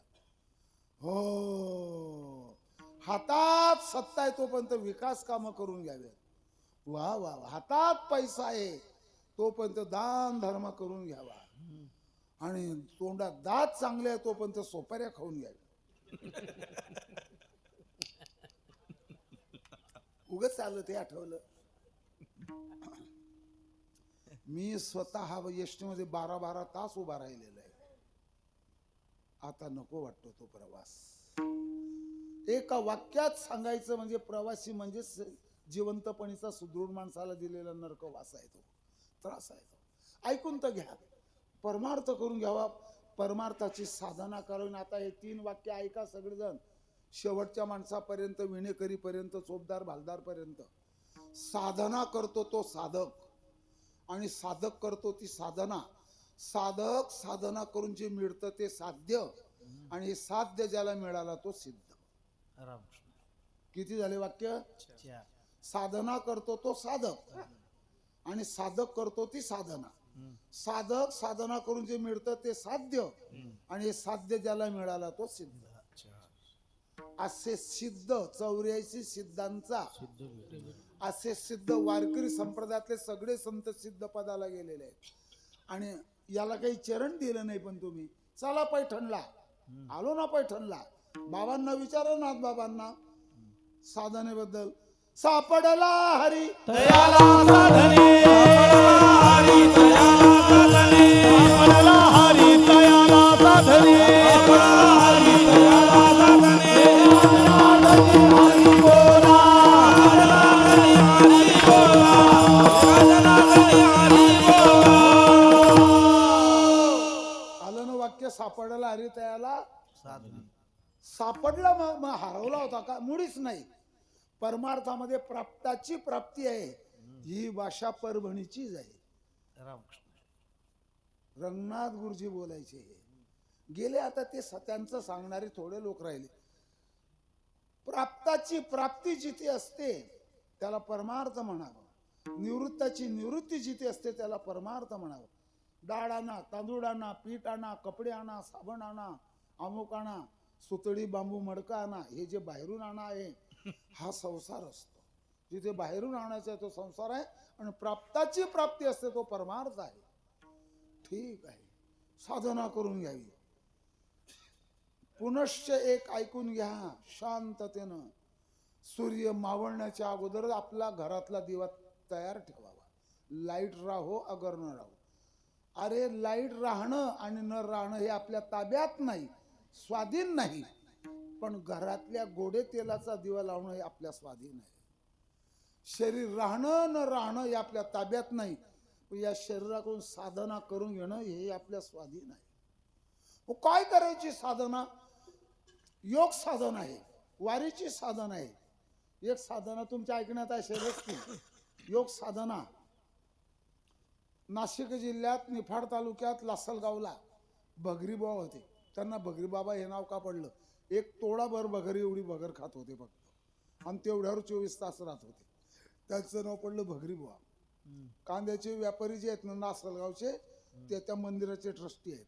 हो, हातात सत्ता आहे तोपर्यंत विकास कामं करून घ्याव्या. वा वा वा. हातात पैसा आहे तोपर्यंत दान धर्म करून घ्यावा. आणि तोंडात दात चांगले आहे तोपर्यंत सोपाऱ्या खाऊन घ्याव्या. उगच आलं ते आठवलं. मी स्वतः एसटीमध्ये 12-12 तास उभा राहिलेला आहे. आता नको वाटतो तो प्रवास. एका वाक्यात सांगायचं म्हणजे प्रवासी म्हणजे जिवंतपणीचा सुदृढ माणसाला दिलेला नरकवास आहे तो, त्रास आहे तो. ऐकून तर घ्या, परमार्थ करून घ्यावा, परमार्थाची साधना करून. आता हे 3 वाक्य ऐका सगळेजण, शेवटच्या माणसापर्यंत, विणेकरीपर्यंत, चोपदार भालदार पर्यंत. साधना करतो तो साधक आणि साधक करतो ती साधना. साधक साधना करून जे मिळतं ते साध्य आणि हे साध्य ज्याला मिळाला तो सिद्ध. रामकृष्ण. किती झाले वाक्य? 4. साधना करतो तो साधक आणि साधक करतो ती साधना. साधक साधना करून जे मिळतं ते साध्य आणि हे साध्य ज्याला मिळाला तो सिद्ध. असे सिद्ध 84 सिद्धांचा असे सिद्ध वारकरी संप्रदायातले सगळे संत सिद्ध पदाला गेलेले आहेत. आणि याला काही चरण दिलं नाही. पण तुम्ही चला पैठणला, आलो ना पैठणला, बाबांना विचारा ना, बाबांना साधनेबद्दल. सापडला हरी तयाला साधने, हरी तयाला साधने, सापडला हरी तयाला साधने, सापडला हरी तयाला साधने, हरी बोला, हरी बोला, हरी बोला. आलं ना वाक्य? सापडला हरी तयाला साधना. सापडला मग हरवला होता का? मुळीच नाही. परमार्थामध्ये प्राप्ताची प्राप्ती आहे. ही भाषा परभणीचीच आहे. रामकृष्ण. रंगनाथ गुरुजी बोलायचे. गेले आता ते त्यांचं सांगणारे थोडे लोक राहिले. प्राप्ताची प्राप्ती जिथे असते त्याला परमार्थ म्हणावं. निवृत्ताची निवृत्ती जिथे असते त्याला परमार्थ म्हणावं. डाळ आणा, तांदूळ आणा, पीठ आणा, कपडे आणा, साबण आणा, अमुक आणा, सुतळी, बांबू, मडका आणा, हे जे बाहेरून आणा आहे हा संसार असतो. जिथे बाहेरून आणायचा तो संसार आहे आणि प्राप्ताची प्राप्ती असते तो परमार्थ आहे. ठीक आहे, साधना करून घ्यावी. पुनश्च एक ऐकून घ्या शांततेनं. सूर्य मावळण्याच्या अगोदर आपला घरातला दिवा तयार ठेवावा. लाईट राहो अगर न राहो. अरे लाईट राहणं आणि न राहणं हे आपल्या ताब्यात नाही, स्वाधीन नाही. पण घरातल्या गोडे तेलाचा दिवा लावणं हे आपल्या स्वाधीन आहे. शरीर राहणं न राहणं हे आपल्या ताब्यात नाही. या शरीराकडून साधना करून घेणं हे आपल्या स्वाधीन आहे. काय करायची साधना? योग साधना आहे, वारीची साधना आहे. एक साधना तुमच्या ऐकण्यात असेलच की योग साधना. नाशिक जिल्ह्यात निफाड तालुक्यात लासलगावला भगरीबाबा होते. त्यांना भगरीबाबा हे नाव का पडलं? एक तोडाभर भगर एवढी भगर खात होते फक्त आणि तेवढ्यावर 24 तास राहत होते. त्याचं नाव पडलं भगरीबाबा. कांद्याचे व्यापारी जे आहेत ना लासलगावचे, ते त्या मंदिराचे ट्रस्टी आहेत.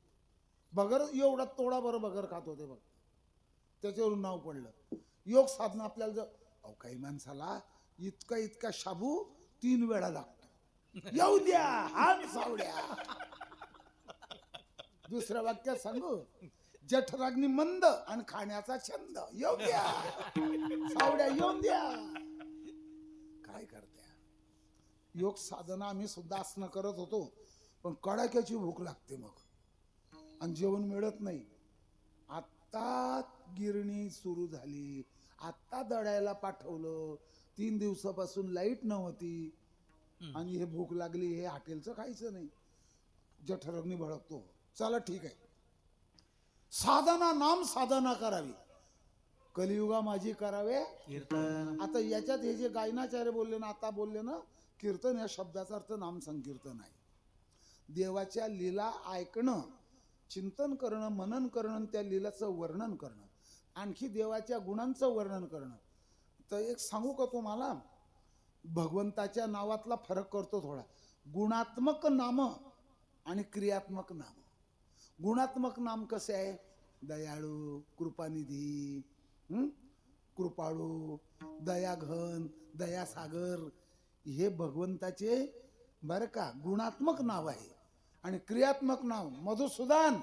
भगर एवढा तोडाभर भगर खात होते फक्त, त्याच्यावरून नाव पडलं. योग साधना आपल्याला जर काही माणसाला इतका शाबू 3 वेळा लागतो. येऊ द्या हान सावड्या. दुसऱ्या वाक्यात सांगू, जठराग्नी मंद आणि खाण्याचा छंद. येऊ द्या सावड्या, येऊन द्या. काय करत्या? योग साधना आम्ही सुद्धा आसनं करत होतो, पण कडाक्याची भूक लागते मग आणि जेवण मिळत नाही. आता गिरणी सुरू झाली, आता दळायला पाठवलं. 3 दिवसापासून लाईट नव्हती आणि हे भूक लागली, हे हॉटेलचं खायचं नाही. जठरग्नी भडकतो. चला ठीक आहे, साधना नाम साधना करावी. कलियुगा माझी करावे कीर्तन. आता याच्यात हे जे गायनाचार्य बोलले ना, आता बोलले ना, कीर्तन या शब्दाचा अर्थ नाम संकीर्तन आहे. देवाच्या लीला ऐकणं, चिंतन करणं, मनन करणं, त्या लीलाचं वर्णन करणं, आणखी देवाच्या गुणांचं वर्णन करणं. तर एक सांगू का तुम्हाला, भगवंताच्या नावातला फरक करतो थोडा. गुणात्मक नाम आणि क्रियात्मक नाम. गुणात्मक नाम कसे आहे? दयाळू, कृपानिधी, कृपाळू, दयाघन, दयासागर, हे भगवंताचे बरं का गुणात्मक नाव आहे. आणि क्रियात्मक नाव मधुसूदन,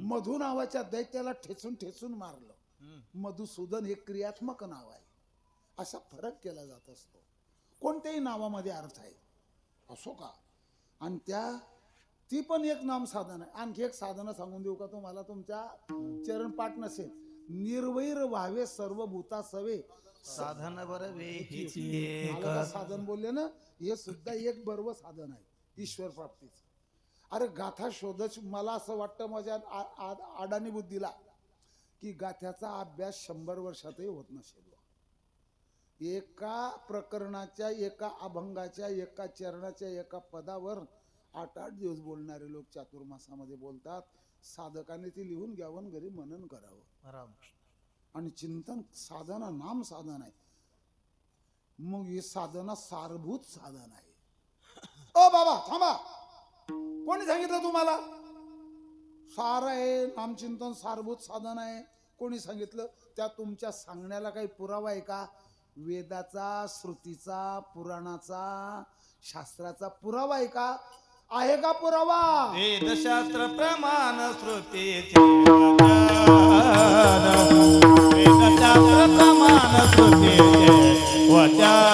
मधु नावाच्या दैत्याला ठेचून ठेचून मारलं. मधुसूदन हे क्रियात्मक नाव आहे. असा फरक केला जात असतो. कोणत्याही नावामध्ये अर्थ आहे, असो का. आणि ती पण एक नाम साधन आहे. आणखी एक साधनं सांगून देऊ का तुम्हाला? तुमच्या चरणपाठ नसेल. निर्वैर व्हावे सर्व भूता सवे साधन बरं वेहीच मला का साधन बोलले ना, हे सुद्धा एक बरोबर साधन आहे ईश्वर प्राप्तीचं. अरे गाथा शोधच, मला असं वाटतं माझ्या अडाणी बुद्धीला की गाथ्याचा अभ्यास 100 वर्षातही होत नसेल. एका प्रकरणाच्या, एका अभंगाच्या, एका चरणाच्या, एका पदावर 8-8 दिवस बोलणारे लोक चातुर्मासामध्ये बोलतात. साधकाने ती लिहून घ्यावं, घरी मनन करावं. रामकृष्ण. आणि चिंतन साधना नाम साधन आहे. मग हे साधना सारभूत साधन आहे. ओ बाबा थांबा, कोणी सांगितलं तुम्हाला? सार आहे नामचिंतन सारभूत साधन आहे, कोणी सांगितलं? त्या तुमच्या सांगण्याला काही पुरावा आहे का? वेदाचा, श्रुतीचा, पुराणाचा, शास्त्राचा पुरावा आहे का? आहे का पुरावा? वेदशास्त्र प्रमाण श्रुतीचे वचन, वेदशास्त्र प्रमाण श्रुतीचे वचन.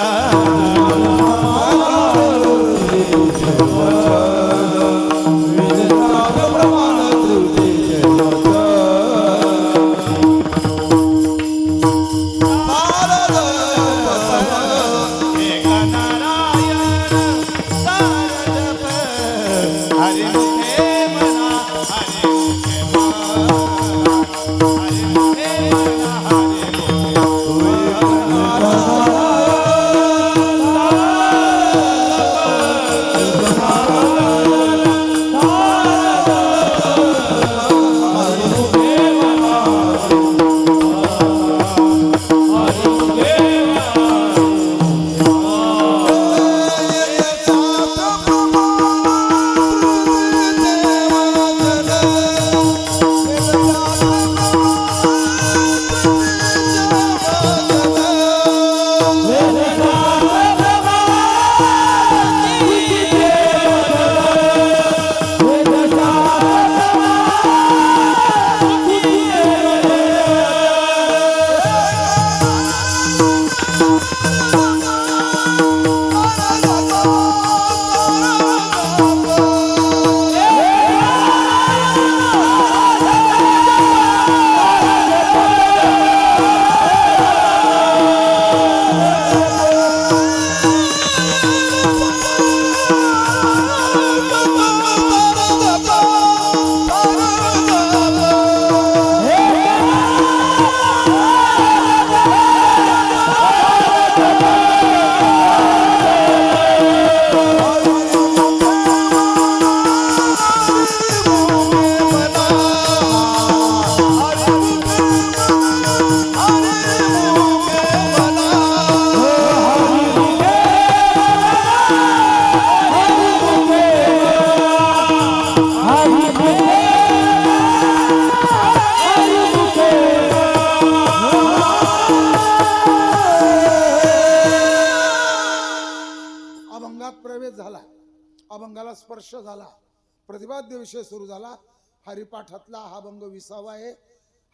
अभंगाला स्पर्श झाला, प्रतिपाद्य विषय सुरू झाला. हरिपाठातला हा अभंग 20वा आहे.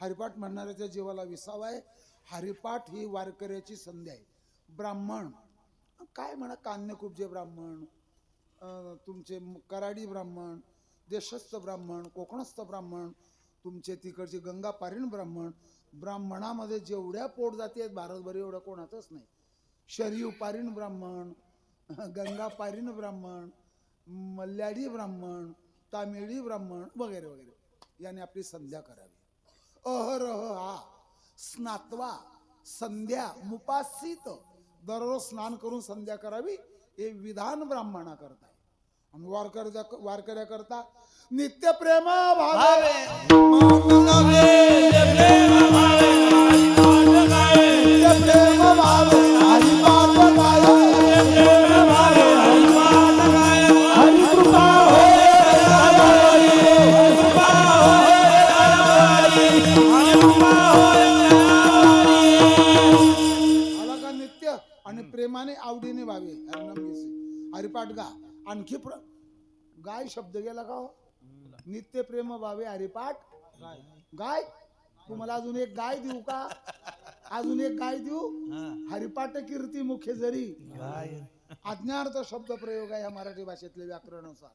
हरिपाठ म्हणणाऱ्याच्या जीवाला 20वा आहे. हरिपाठ ही वारकऱ्याची संध्या आहे. ब्राह्मण काय म्हणा, कान्यकुब्जे ब्राह्मण, तुमचे कराडी ब्राह्मण, देशस्थ ब्राह्मण, कोकणस्थ ब्राह्मण, तुमचे तिकडचे गंगा पारीण ब्राह्मण, ब्राह्मणामध्ये जेवढ्या पोट जाती आहेत भारतभर एवढं कोणाचंच नाही. शरीव पारीण ब्राह्मण, गंगा पारीण ब्राह्मण, मल्याळी ब्राह्मण, तामिळी ब्राह्मण वगैरे वगैरे याने आपली संध्या करावी. अहरह हा स्नात्वा संध्या मुपासित, दररोज स्नान करून संध्या करावी. हे विधान ब्राह्मणा करता आणि वारकऱ्या करता नित्य प्रेम भावे नित्य प्रेम भावे हरिपाठ गाये हरि कृपा होय आला का नित्य आणि प्रेमाने आवडीने भावे हरिनाम घेसे हरिपाठ गा आणखी गाय शब्द गेला का हो? नित्य प्रेम भावे हरिपाठ गाय तुम्हाला अजून एक गाय देऊ का अजून एक गाय देऊ हरिपाठ कीर्ती मुखे जरी आज्ञार्थ शब्द प्रयोग आहे या मराठी भाषेतले व्याकरणानुसार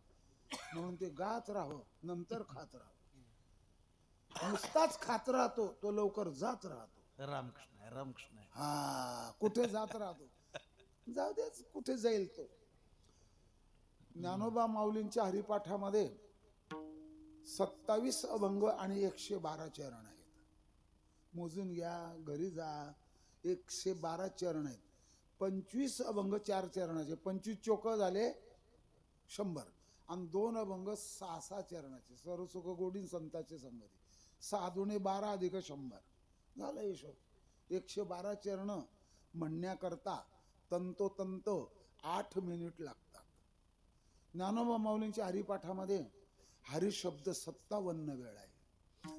म्हणून ते गात राहो नंतर खात राहो नुसताच खात राहतो तो लवकर जात राहतो रामकृष्ण आहे, रामकृष्ण आहे. हा कुठे जात राहतो जाऊ दे कुठे जाईल तो ज्ञानोबा माऊलींच्या हरिपाठामध्ये 27 अभंग आणि 112 चरण आहेत मोजून घ्या घरी जा 112 चरण आहेत 25 अभंग 4 चरणाचे 25 चोक झाले 100 आणि 2 अभंग 6 चरणाचे सर्वसुख गोडी संताचे संगती 6 दुणे 12 अधिक 100 झालं हिशोब 112 चरण म्हणण्याकरता तंतोतंत 8 मिनिट लागतात ज्ञानोबा माऊलींच्या हरिपाठामध्ये हरिशब्द 57 वेळा आहे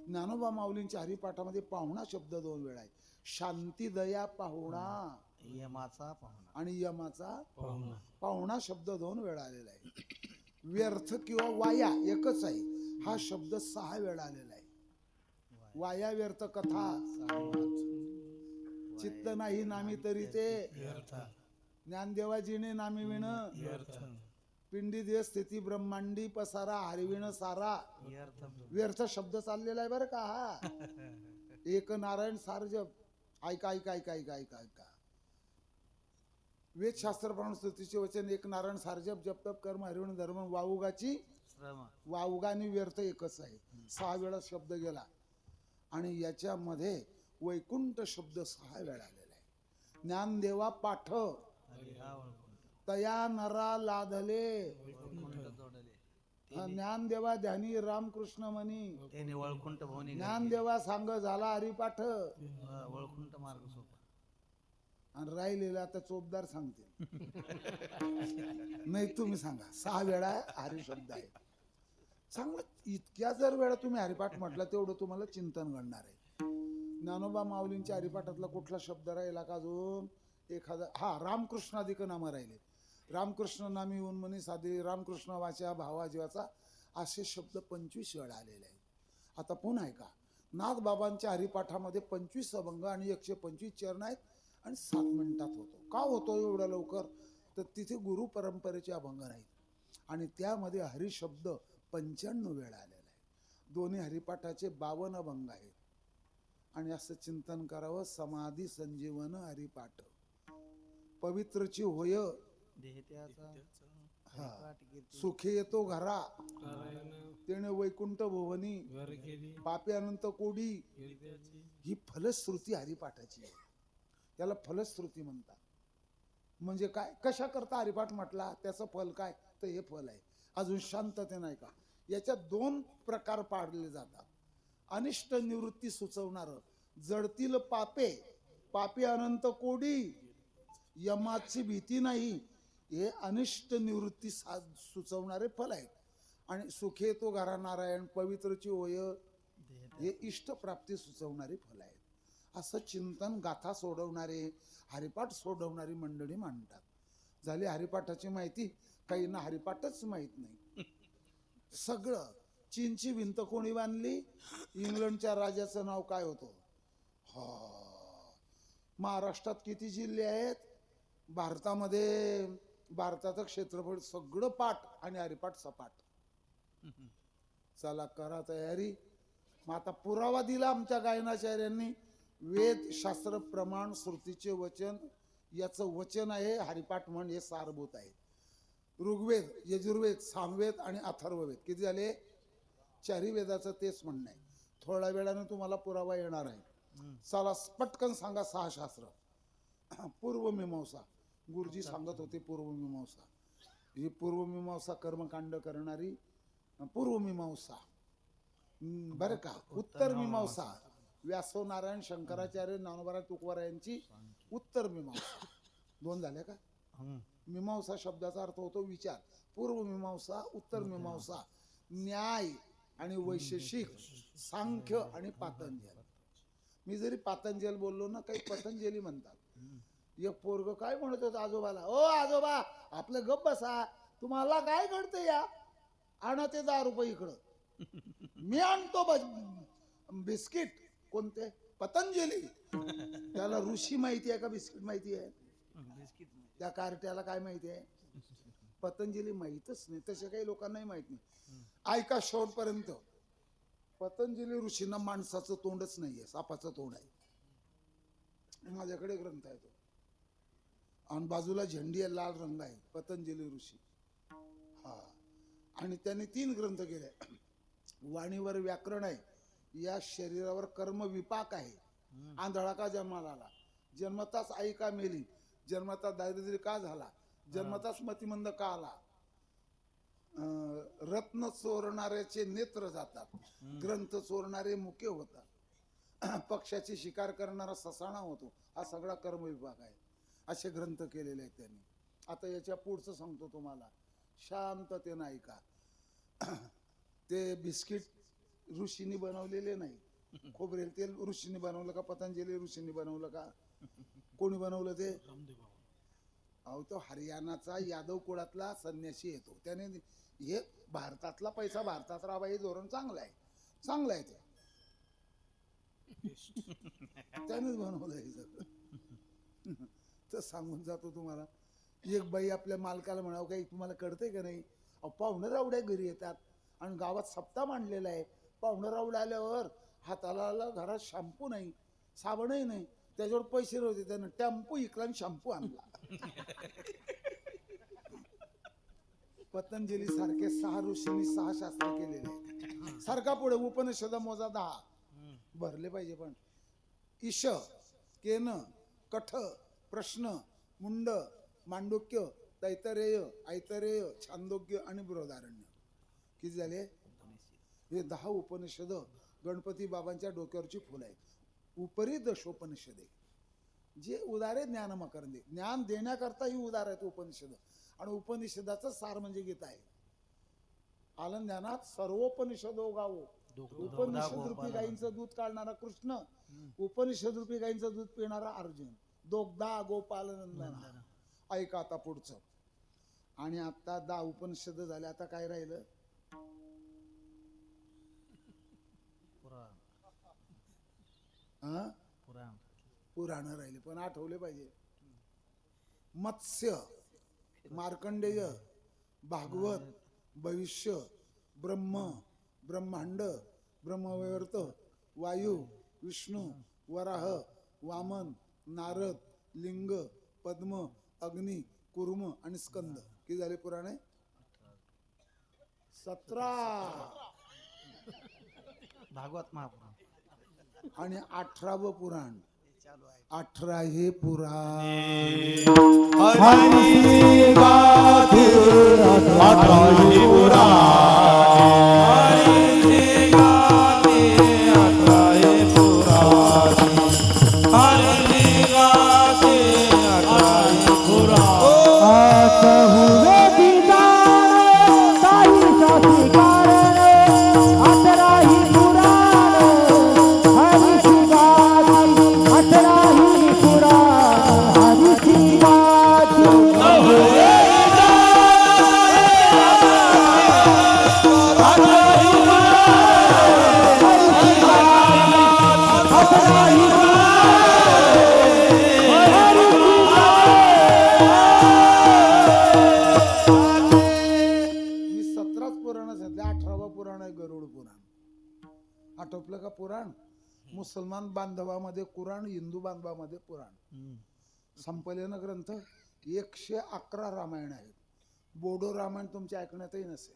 ज्ञानोबा माऊलींच्या हरिपाठामध्ये पाहुणा शब्द 2 वेळा आहे शांती दया पाहुणा यमाचा पाहुणा आणि यमाचा पाहुणा शब्द 2 वेळा आलेला आहे व्यर्थ किंवा वाया एकच आहे हा शब्द 6 वेळा आलेला आहे वाया व्यर्थ कथा चित्त नाही नामी तरी ते ज्ञानदेवाजीने नामी विण पिंडी देह स्थिती ब्रह्मांडी पसारा हरिविण सारा व्यर्थ शब्द चाललेला आहे बरं का हा एक नारायण सारजप ऐका ऐका ऐका ऐका ऐका ऐका वेद शास्त्र प्रमाण स्तुतीचे वचन एक नारायण सारजप जप तप कर्म हरिविण धर्म वावुगाची वावुगानी व्यर्थ एकच आहे 6 वेळा शब्द गेला आणि याच्यामध्ये वैकुंठ शब्द 6 वेळा आलेला आहे ज्ञानदेवा पाठ तया नरा लाधले ज्ञानदेवा ध्यानी रामकृष्ण मनी त्याने वळखुंट भवनी ज्ञानदेवा सांग झाला हरिपाठ वळखुंट मार्ग सोपा आणि राहिलेला आता चोपदार सांगते नाही तुम्ही सांगा 6 वेळा हरी शब्द आहे चांगलं इतक्या जर वेळा तुम्ही हरिपाठ म्हटला तेवढं तुम्हाला चिंतन घडणार आहे ज्ञानोबा माऊलींच्या हरिपाठातला कुठला शब्द राहिला का अजून एखादा हा रामकृष्णाधिक नाम राहिले रामकृष्ण नामी येऊन म्हणे साधी रामकृष्ण वाचा भावा जीवाचा असे शब्द 25 वेळा आलेले आहेत आता पुन्हा आहे का नाथ बाबांच्या हरिपाठामध्ये 25 अभंग आणि 125 चरण आहेत आणि 7 मिनिटात होतो का होतो एवढं लवकर तर तिथे गुरु परंपरेचे अभंग नाहीत आणि त्यामध्ये हरिशब्द 95 वेळा आलेला आहे दोन्ही हरिपाठाचे 52 अभंग आहेत आणि असं चिंतन करावं समाधी संजीवन हरिपाठ पवित्रची होय सुखे येतो घरा तेने वैकुंठ भुवनी पापे अनंत कोडी ही फलश्रुती हरिपाठाची आहे त्याला फलश्रुती म्हणतात म्हणजे काय कशा करता हरिपाठ म्हटला त्याचं फल काय तर हे फल आहे अजून शांतते नाही का याच्यात 2 प्रकार पाडले जातात अनिष्ट निवृत्ती सुचवणार जडतील पापे पापी अनंत कोडी यमाची भीती नाही हे अनिष्ट निवृत्ती सुचवणारे फल आहेत आणि सुखे तो घरा नारायण पवित्रची होय हे इष्ट प्राप्ती सुचवणारे फल आहेत असं चिंतन गाथा सोडवणारे हरिपाठ सोडवणारी मंडळी मांडतात झाली हरिपाठाची माहिती काहींना हरिपाठच माहित नाही सगळं चीनची भिंत कोणी बांधली इंग्लंडच्या राजाचं नाव काय होतं महाराष्ट्रात किती जिल्हे आहेत भारतामध्ये भारताचं क्षेत्रफळ सगळं पाठ आणि हरिपाठ सपाट चला करा तयारी मग आता पुरावा दिला आमच्या गायनाचार्यांनी वेद शास्त्र प्रमाण श्रुतीचे वचन याचं वचन आहे हरिपाठ म्हण हे सारभूत आहे ऋग्वेद यजुर्वेद सामवेद आणि अथर्ववेद किती झाले 4 वेदाचं तेच म्हणणं आहे थोड्या वेळाने तुम्हाला पुरावा येणार आहे चला पटकन सांगा 6 शास्त्र पूर्व मीमांसा गुरुजी सांगत होते पूर्वमीमांसा. ही पूर्वमीमांसा कर्मकांड करणारी पूर्वमीमांसा. बरं का. उत्तर मीमांसा व्यासो नारायण शंकराचार्य ज्ञानोबा तुकोबार यांची उत्तर मीमांसा. दोन झाल्या का. मीमांसा शब्दाचा अर्थ होतो विचार. पूर्वमीमांसा, उत्तर मीमांसा, न्याय आणि वैशेषिक, सांख्य आणि पातंजल. मी जरी पातंजल बोललो ना, काही पतंजली म्हणतात. एक पोरग काय म्हणत होत आजोबाला, ओ आजोबा आपलं गप बसा, तुम्हाला काय घडतं या, आणा ते 10 रुपये इकडं. मी आणतो बिस्किट. कोणते. पतंजली. त्याला ऋषी माहिती आहे का बिस्किट माहिती आहे. त्या कार्ट्याला काय माहिती आहे. पतंजली माहीतच नाही. तसे काही लोकांनाही माहित नाही. ऐका शेवटपर्यंत. पतंजली ऋषींना माणसाचं तोंडच नाहीये, सापाचं तोंड आहे. माझ्याकडे ग्रंथ आहे तो. आणि बाजूला झेंडी आहे, लाल रंग आहे. पतंजली ऋषी. हा. आणि त्यांनी 3 ग्रंथ केले. वाणीवर व्याकरण आहे. या शरीरावर कर्म विपाक आहे. आंधळा का जन्माला आला, जन्मताच आई का मेली, जन्मता दारिद्र्य का झाला, जन्मताच मतिमंद का आला, रत्न चोरणाऱ्याचे नेत्र जातात, ग्रंथ चोरणारे मुके होतात, पक्षाची शिकार करणारा ससाणा होतो. हा सगळा कर्म विभाग आहे. असे ग्रंथ केलेले आहेत त्यांनी. आता याच्या पुढचं सांगतो तुम्हाला, शांततेनं ऐका. ते बिस्किट ऋषींनी बनवलेले नाही. खोबरेल तेल ऋषींनी बनवलं का, पतंजली ऋषींनी बनवलं का, कोणी बनवलं ते. अहो तो हरियाणाचा यादव कुळातला संन्यासी येतो. त्याने हे भारतातला पैसा भारतात राहावा हे धोरण चांगलं आहे. चांगलं आहे ते. त्यानेच बनवलं हे सगळं. तर सांगून जातो तुम्हाला. एक बाई आपल्या मालकाला म्हणावं, काही तुम्हाला कळतंय का नाही, पाहुणे रावड्या घरी येतात आणि गावात सप्ताह मांडलेला आहे. पाहुणे रावड्या आल्यावर हाताला घरात शॅम्पू नाही, साबणही नाही, त्याच्यावर पैसे नव्हते. त्यानं टेम्पो इकला आणि शॅम्पू आणला. पतंजली सारखे 6 ऋषींनी 6 शास्त्र केलेले. सारखा पुढे उपनिषद मोजा 10 भरले पाहिजे. पण ईश, केन, कठ, प्रश्न, मुंड, मांडुक्य, तैतरेय, ऐतरेय, छांदोग्य आणि बृहदारण्य. किती झाले. हे 10 उपनिषद गणपती बाबांच्या डोक्यावरची फुलं आहेत. उपरी दशोपनिषदे जे उदारे ज्ञान मकरंदे. ज्ञान देण्याकरता ही उदार आहेत उपनिषद. आणि उपनिषदाचं सार म्हणजे गीता आहे. आलं ध्यानात. सर्वोपनिषदो गावो. उपनिषद रूपी गाईंचं दूध काढणारा कृष्ण, उपनिषद रूपी गाईंचं दूध पिणारा अर्जुन. दोग्धा गोपाल नंदना. ऐका आता पुढचं. आणि आता 10 उपनिषद झाले. आता काय राहिलं. पुराण राहिले. पण आठवले पाहिजे. मत्स्य, मार्कंडेय, भागवत, भविष्य, ब्रह्म, ब्रह्मांड, ब्रह्मवैवर्त, वायू, विष्णू, वराह, वामन, नारद, लिंग, पद्म, अग्नी, कुर्म आणि स्कंद. किती झाले पुराणे. 17. भागवत महापुराण. आणि 18वं पुराण. 18 हे पुराण. हरी गाथे 18 हे पुराण. हरी गाथे 18 हे पुराण. हरी गाथे 18 हे पुराण. आसहुरे दिदार साई साथी कारण 18 ही पुराण. हरी गाथे 18 ही पुराण. हरी गाथे मी 17च पुराण सांगितले. 18वं पुराण आहे गरुड पुराण. आटोपलं का पुराण. मुसलमान बांधवामध्ये कुराण, हिंदू बांधवामध्ये पुराण. संपलेलं ग्रंथ. 111 रामायण आहेत. बोडो रामायण तुमच्या ऐकण्यातही नसेल.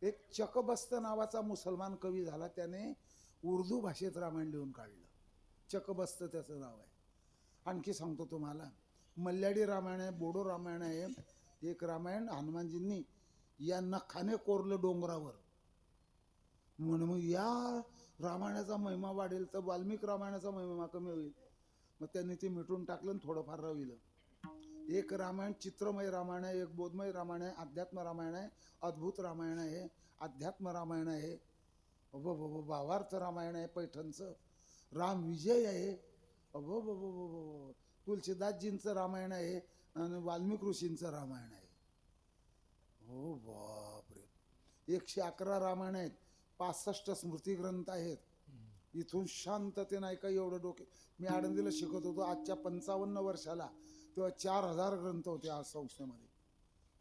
एक चकबस्त नावाचा मुसलमान कवी झाला. त्याने उर्दू भाषेत रामायण लिहून काढलं. चकबस्त त्याचं नाव आहे. आणखी सांगतो तुम्हाला. मल्याडी रामायण आहे, बोडो रामायण आहे. एक रामायण हनुमानजींनी या नखाने कोरलं डोंगरावर, म्हणून मग या रामायणाचा महिमा वाढेल तर वाल्मिक रामायणाचा महिमा कमी होईल. मग त्यांनी ते मिटून टाकलं आणि थोडंफार राहिलं. एक रामायण चित्रमय रामायण आहे, एक बोधमय रामायण आहे, अध्यात्म रामायण आहे, अद्भुत रामायण आहे, अध्यात्म रामायण आहे, भावार्थ रामायण आहे, पैठणचं राम विजय आहे, तुलसीदासजींचं रामायण आहे आणि वाल्मिक ऋषींचं रामायण आहे. हो बापरे, 111 रामायण आहेत, 65 स्मृती ग्रंथ आहेत. इथून शांततेनं ऐका, एवढं डोके. मी आळंदीला शिकत होतो आजच्या 55 वर्षाला, तेव्हा 4000 ग्रंथ होते आज संस्थेमध्ये.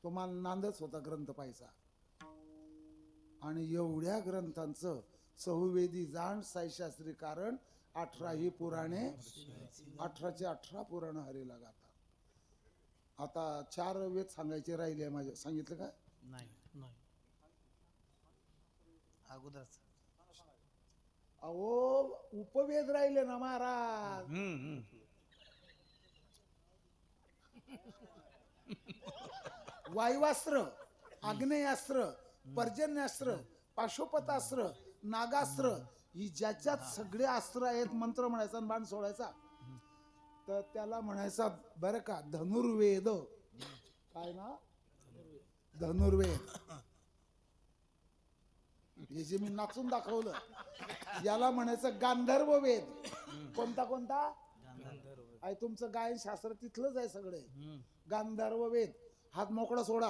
तो मला नांदच होता ग्रंथ पाहायचा. आणि एवढ्या ग्रंथांचं चहुवेदी जाण, साईशास्त्री कारण, 18 पुराणे, 18चे 18 पुराण हरीला गातात. आता 4 वेद सांगायचे राहिले माझे. सांगितलं का? नाही अगोदरच. अहो उपवेद राहिले ना महाराज. वायुवास्त्र, आग्नेयास्त्र, पर्जन्यास्त्र, पाशुपतास्त्र, नागास्त्र, ही ज्याच्यात सगळे अस्त्र आहेत. मंत्र म्हणायचा आणि बाण सोडायचा, तर त्याला म्हणायचा बरं का धनुर्वेद. काय ना धनुर्वेद. हे जे मी नाचून दाखवलं याला म्हणायचं गांधर्व वेद. कोणता कोणता आहे? तुमचं गायन शास्त्र तिथलंच आहे सगळे. गांधर्व वेद. हात मोकळा सोडा.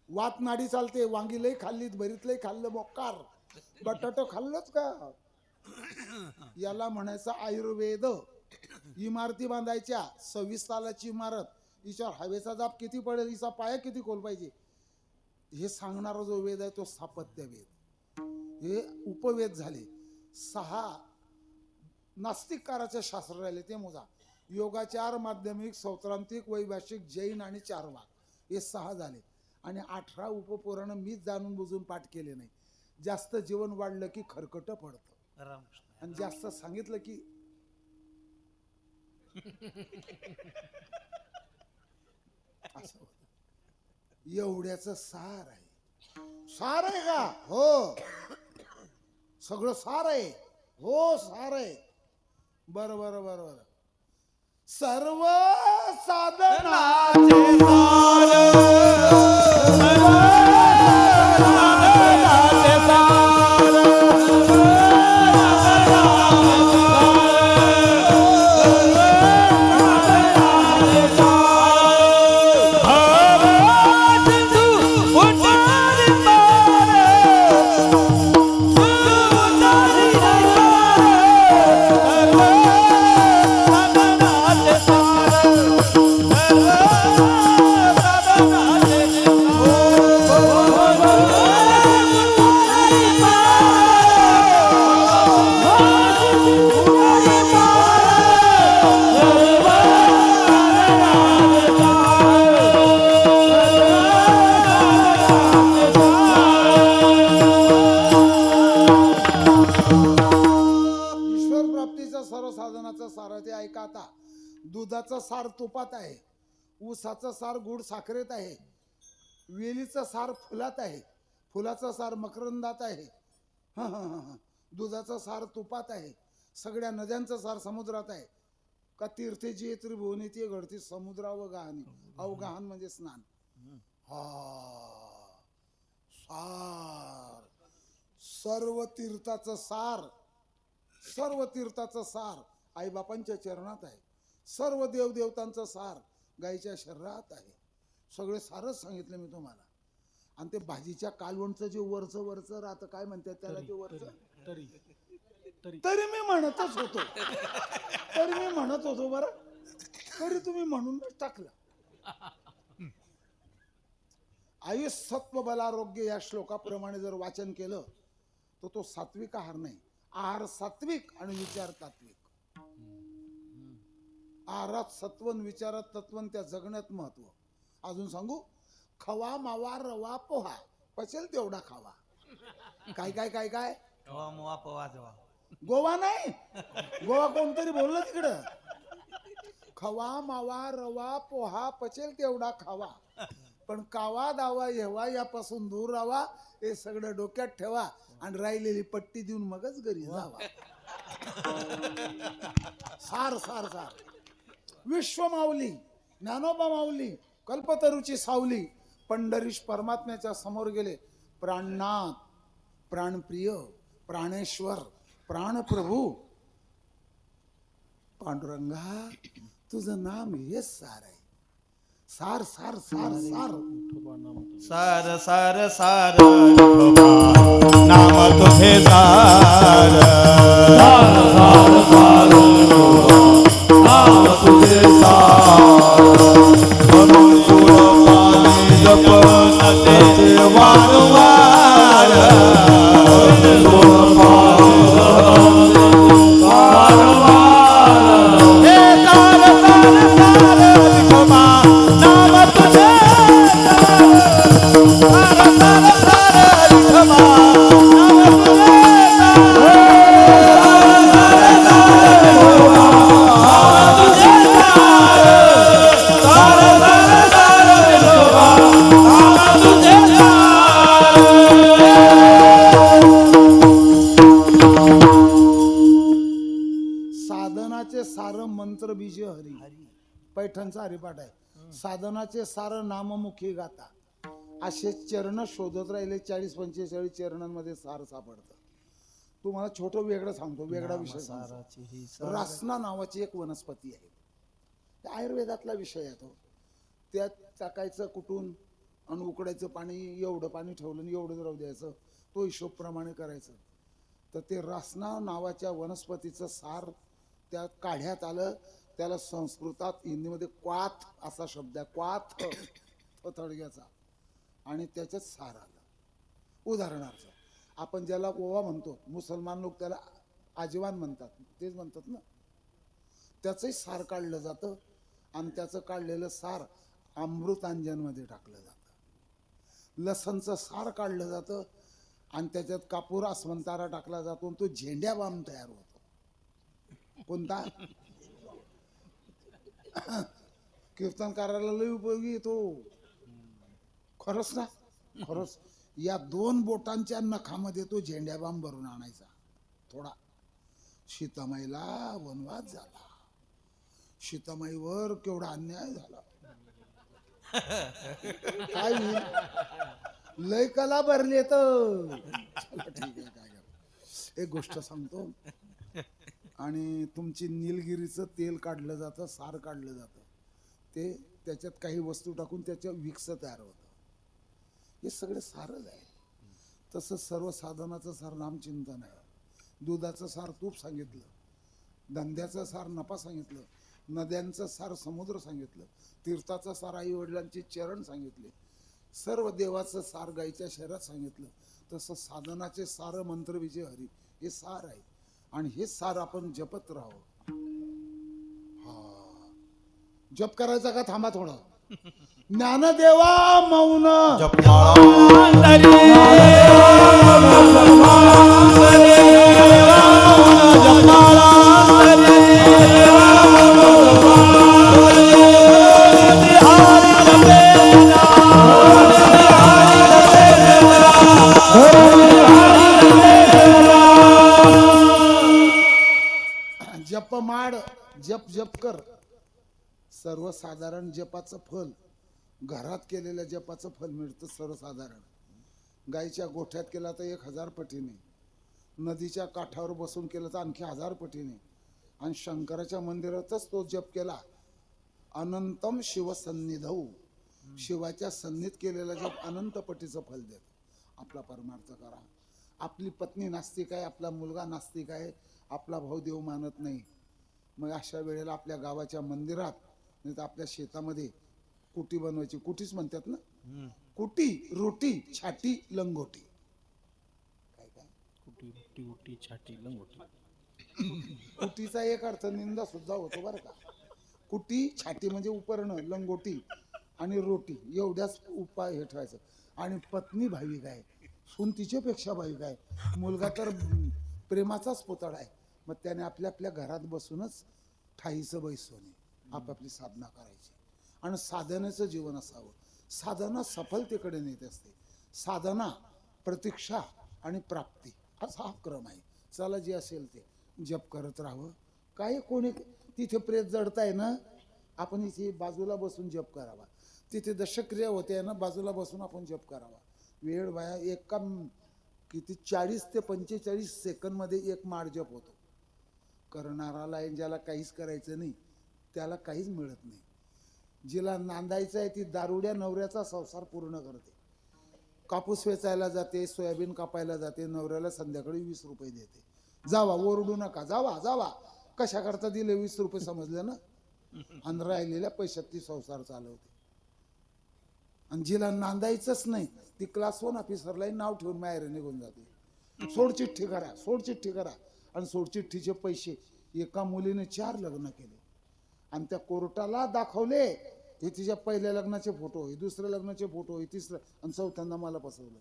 वात नाडी चालते. वांगी लई खाल्लीत, भरीत लई खाल्लं, मोकार बटाटो खाल्लंच का? याला म्हणायचं आयुर्वेद. इमारती बांधायच्या, 26 तालाची इमारत, हिच्यावर हवेचा दाब किती पडेल, हिचा पाया किती खोल पाहिजे, हे सांगणारा जो वेद आहे तो स्थापत्य वेद. हे उपवेद झाले. 6 नास्तिककाराचे शास्त्र राहिले ते मोजा. योगाचार, माध्यमिक, सौत्रांतिक, वैभाषिक, जैन आणि चारवाक, हे 6 झाले. आणि 18 उपपुराण मीच जाणून बुजून पाठ केले नाही. जास्त जीवन वाढलं की खरकट पडतं, आणि जास्त सांगितलं की असं होतं. एवढ्याचं सार आहे. सार आहे का? हो, सगळं सार आहे. हो सार आहे. बरं बरं बरं बरं. सर्व साधनाचे दुधाचं सार तुपात आहे, ऊसाचं सार गुड साखरेत आहे, वेलीचं सार फुलात आहे, फुलाचं सार मकरंदात आहे, दुधाचं सार तुपात आहे, सगळ्या नद्यांचं सार समुद्रात आहे. का तीर्थेची त्रिभुवनीची घडती समुद्रा व गहाणी. अवगहान म्हणजे स्नान. हा सार, सर्व तीर्थाचं सार, सर्व तीर्थाचं सार आईबापांच्या चरणात आहे. सर्व देवदेवतांचं सार गाईच्या शरीरात आहे. सगळे सारच सांगितलं मी तुम्हाला. आणि ते भाजीच्या कालवणचं जे वरचं वरचं राहतं, काय म्हणतात त्याला, ते वरचं तरी मी म्हणतच होतो, तरी मी म्हणत होतो बरं, तरी तुम्ही म्हणूनच टाकलं. आयुष सत्व बलारोग्य या श्लोकाप्रमाणे जर वाचन केलं तर तो सात्विक आहार नाही. आहार सात्विक आणि विचार तात्विक. आहारात सत्वन, विचारात तत्वन, त्या जगण्यात महत्व. अजून सांगू? खवा, मावा, रवा, पोहा, पचेल तेवढा खावा. काय काय काय काय? खवा, मावा, पोहा, जवा. गोवा नाही, गोवा कोणतरी बोललं तिकडं. खवा मावा रवा पोहा पचेल तेवढा खावा, पण कावा दावा येवा यापासून दूर राहावा. हे सगळं डोक्यात ठेवा आणि राहिलेली पट्टी देऊन मगच घरी जावा. सार सार सार. विश्व माऊली ज्ञानोबा माऊली कल्पतरूची सावली पंढरीश परमात्म्याच्या समोर गेले. प्राणनाथ, प्राणप्रिय, प्राणेश्वर, प्राणप्रभू पांडुरंगा, तुझं नाम हेच सार आहे. सार सार सार सार. सार सार सार विठोबा नाम तुझे सार. सार सार सार विठोबा नाम तुझे सार. म्हणून पाणी जपन ते वारंवार. हे सार सार सार विठोबा नाम तुझे सार. सार सार सार विठोबा नाम तुझे सार. सार सार सार विठोबा नाम तुझे साधनाचे सार मंत्र बीज हरी. पैठणचा हरिपाठ आहे. साधनाचे सार नाममुखी गाता. असे चरण शोधत राहिले 40-45 चरणांमध्ये सार सापडतं. तुम्हाला छोटं वेगळं सांगतो, वेगळा विषय सांगतो. रासना नावाची एक वनस्पती आहे. ते आयुर्वेदातला विषय आहे तो. त्यात टाकायचं कुटून आणि उकडायचं पाणी, एवढं पाणी ठेवलं आणि एवढं राहू द्यायचं, तो हिशोबप्रमाणे करायचं. तर ते रासना नावाच्या वनस्पतीचं सार त्या काढ्यात आलं. त्याला संस्कृतात हिंदीमध्ये क्वाथ असा शब्द आहे. क्वाथ थडग्याचा. आणि त्याच्यात सार आलं. उदाहरणार्थ आपण ज्याला ओवा म्हणतो, मुसलमान लोक त्याला आजीवान म्हणतात, तेच म्हणतात ना. त्याचंही सार काढलं जातं आणि त्याचं काढलेलं सार अमृतांजनमध्ये टाकलं जातं. लसणचं सार काढलं जातं आणि त्याच्यात कापूर अस्वंतारा टाकला जातो आणि तो झेंड्या बाम तयार होतो. कोणता? कीर्तनकाराला लई उपयोगी येतो. खरंच ना, खरंच. या 2 बोटांच्या नखामध्ये तो झेंड्या बाम भरून आणायचा थोडा. सीतामाईला वनवास झाला. सीतामाईवर केवढा अन्याय झाला. काय होईल? लय कला भरली तर. ठीक आहे, काय एक गोष्ट सांगतो. आणि तुमची निलगिरीचं तेल काढलं जातं, सार काढलं जातं. ते त्याच्यात काही वस्तू टाकून त्याच्या विक्स तयार होतं. हे सगळे सारच आहे. तसं सर्व साधनाचं सार नामचिंतन आहे. दुधाचं सार तूप सांगितलं, धंद्याचं सार नफा सांगितलं, नद्यांचं सार समुद्र सांगितलं, तीर्थाचं सार आई वडिलांचे चरण सांगितले, सर्व देवाचं सार गाईच्या शहरात सांगितलं. तसं साधनाचे सार मंत्र विजय हरी हे सार आहे. आणि हे सार आपण जपत राहावं. हा, जप करायचा का? थांबा थोडं. ज्ञानदेवा मौन जप माड, जप जप कर. सर्वसाधारण जपाचं फल, घरात केलेल्या जपाचं फल मिळतं सर्वसाधारण. गाईच्या गोठ्यात केला तर 1000 पटीने, नदीच्या काठावर बसून केलं तर आणखी 1000 पटीने, आणि शंकराच्या मंदिरातच तो जप केला. अनंतम शिवसन्निधौ, शिवाच्या सन्नीत केलेला जप अनंत पटीचं फल देतो. आपला परमार्थ करा. आपली पत्नी नास्तिक आहे, आपला मुलगा नास्तिक आहे, आपला भाऊ देव मानत नाही, मग अशा वेळेला आपल्या गावाच्या मंदिरात नाही तर आपल्या शेतामध्ये कुटी बनवायची. कुटीच म्हणतात ना. कुटी, रोटी, छाटी, लंगोटी. काय काय? कुटी रोटी उटी छाटी लंगोटी. कुटीचा एक अर्थ निंदा सुद्धा होतो बरं का. कुटी, छाटी म्हणजे उपरणं, लंगोटी आणि रोटी एवढ्याच उपाय हे ठेवायचं. आणि पत्नी भाविक आहे, सून तिच्यापेक्षा भाविक आहे, मुलगा तर प्रेमाचाच पुतळा आहे. मग त्याने आपल्या आपल्या घरात बसूनच ठाईचं बैसोने आपापली साधना करायची आणि साधनेचं जीवन असावं. साधना सफलतेकडे नेत असते. साधना, प्रतीक्षा आणि प्राप्ती असा हा क्रम आहे. चला जे असेल ते जप करत राहावं. काही कोणी तिथे प्रेत जडताय ना, आपण इथे बाजूला बसून जप करावा. तिथे दशक्रिया होते ना, बाजूला बसून आपण जप करावा. वेळ वाया एका किती 40 ते 45 सेकंदमध्ये एक माळ जप होतो. करणाराला ज्याला काहीच करायचं नाही त्याला काहीच मिळत नाही. जिला नांदायचं आहे ती दारुड्या नवऱ्याचा संसार पूर्ण करते. कापूस वेचायला जाते, सोयाबीन कापायला जाते, नवऱ्याला संध्याकाळी 20 रुपये देते. जावा, ओरडू नका, जावा जावा. कशा करता दिले 20 रुपये समजलं ना. आणि राहिलेल्या पैशात ती संसार चालवते. आणि जिला नांदायचंच नाही ती क्लास 1 ऑफिसरला नाव ठेवून माहेर निघून जाते. सोडचिठ्ठी करा, सोडचिठ्ठी करा. आणि सोडचिठ्ठीचे पैसे एका मुलीने 4 लग्न केले आणि त्या कोर्टाला दाखवले. हे तिच्या पहिल्या लग्नाचे फोटो, हे दुसऱ्या लग्नाचे फोटो, हे तिसरं आणि चौथ्यांदा मला फसवलं.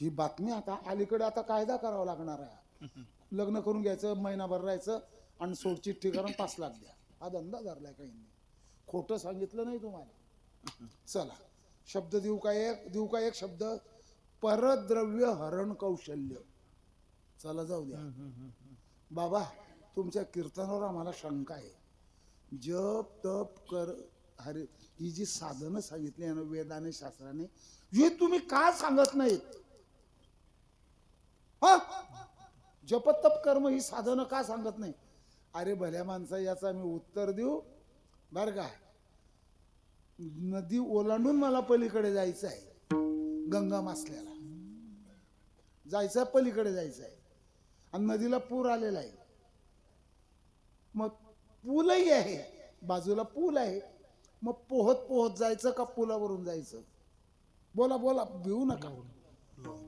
ही बातमी आता अलीकडे आता कायदा करावा लागणार आहे. लग्न करून घ्यायचं, महिनाभर राहायचं आणि सोडचिठ्ठी करून 5 लाख द्या. हा धंदा धरलाय काही नाही. खोटं सांगितलं नाही तुम्हाला. चला शब्द देऊ का एक शब्द, परद्रव्य हरण कौशल्य. चला जाऊ द्या. बाबा तुमच्या कीर्तनावर आम्हाला शंका आहे. जप तप कर हरे ही जी साधनं सांगितली आहे ना वेदाने शास्त्राने, हे तुम्ही का सांगत नाहीत? हा, जप तप कर्म ही साधनं का सांगत नाही? अरे भल्या माणसा याचा मी उत्तर देऊ बर का. नदी ओलांडून मला पलीकडे जायचं आहे, गंगा मासल्याला जायचं आहे, पलीकडे जायचं आहे आणि नदीला पूर आलेला आहे. मग पूलही आहे, बाजूला पूल आहे. मग पोहत पोहत जायचं का पुलावरून जायचं? बोला बोला, भिवू नका.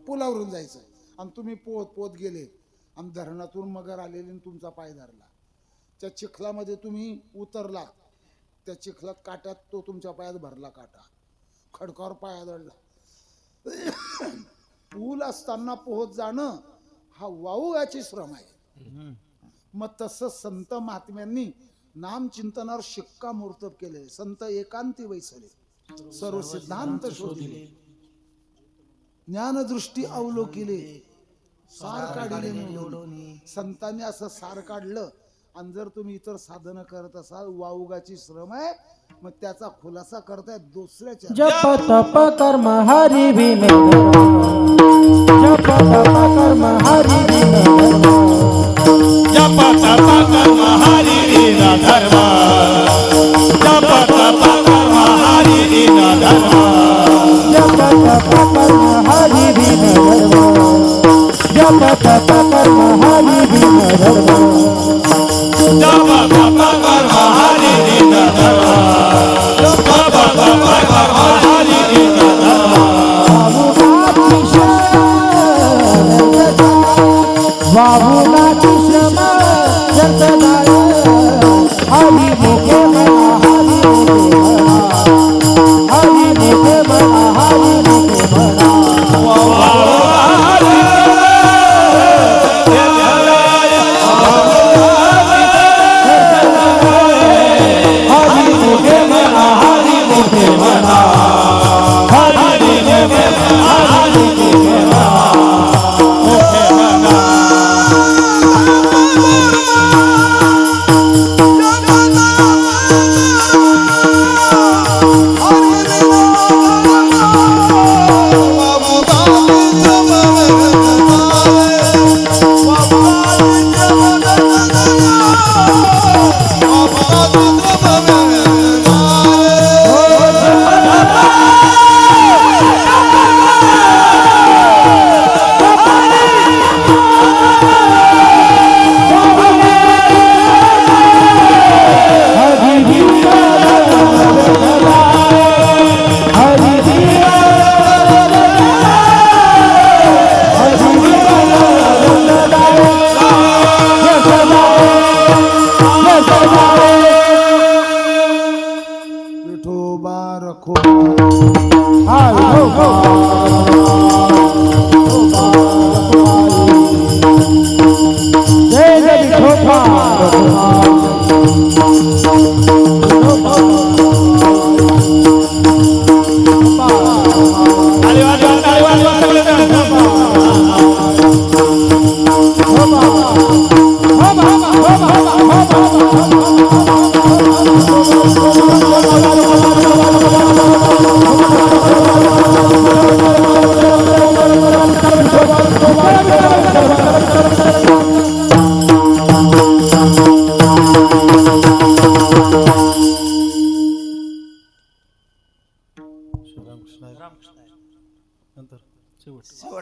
पुलावरून जायचं. आणि तुम्ही पोहत पोहत गेले आणि धरणातून मगर आलेली आणि तुमचा पाय धरला. त्या चिखलामध्ये तुम्ही उतरलात, त्या चिखलात काट्यात तो तुमच्या पायात भरला काटा, खडकावर पाय आदळला. पूल असताना पोहत जाणं हा वाऊगाची श्रम आहे. मग तसं संत महात्म्यांनी नामचिंतनावर शिक्कामोर्तब केले. संत एकांती बैसले, सर्व सिद्धांत शोधिले, ज्ञानदृष्टी अवलोकिले, सार काढले निवडून. संतांनी असं सार काढलं. आणि जर तुम्ही इतर साधनं करत असाल, वाऊगाची श्रम आहे. मग त्याचा खुलासा करताय दुसऱ्याच्या. जप तप कर्म हरि बिन जप तप कर्म हरि बिन जप तप कर्म हरि बिन धर्म जप तप कर्म हरि बिन धर्म जप तप कर्म हरि बिन जप तप कर्म हरि बिन जप तप कर्म हरि बिन धर्म जप तप कर्म हरि बिन धर्म बाबूनाची श्रम जगदाय हरि मुखे मला हरि मुखे मला हरि मुखे मला हरि मुखे मला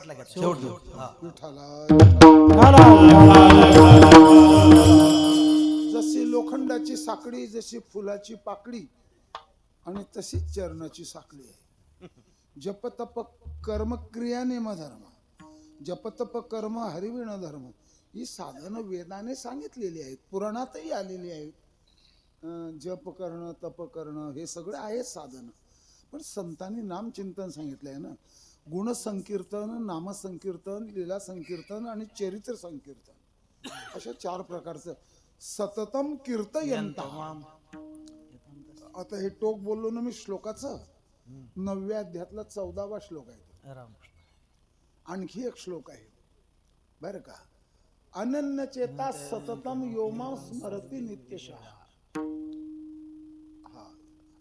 शेवटला घ्या शेवट हा. विठ्ठला झाला जशी लोखंडाची साखळी, जशी फुलाची पाकळी आणि तशीच चरणाची साखळी आहे. जप तप कर्म क्रिया नेम धर्म, जप तप कर्म हरिविण धर्म, ही साधनं वेदाने सांगितलेली आहेत, पुराणातही आलेली आहेत. जप करणं, तप करणं हे सगळं आहेत साधनं. पण संतांनी नामचिंतन सांगितलं आहे ना. गुणसंकीर्तन, नामसंकीर्तन, लीला संकीर्तन आणि चरित्र संकीर्तन अशा 4 प्रकारचं सततम कीर्तयंता. आता हे टोक बोललो ना मी श्लोकाचं, 9व्या अध्यायातला 14वा श्लोक आहे. रामकृष्ण आणखी एक श्लोक आहे बरं का. अनन्य चेता सततम योमा स्मरती नित्यशः. हा,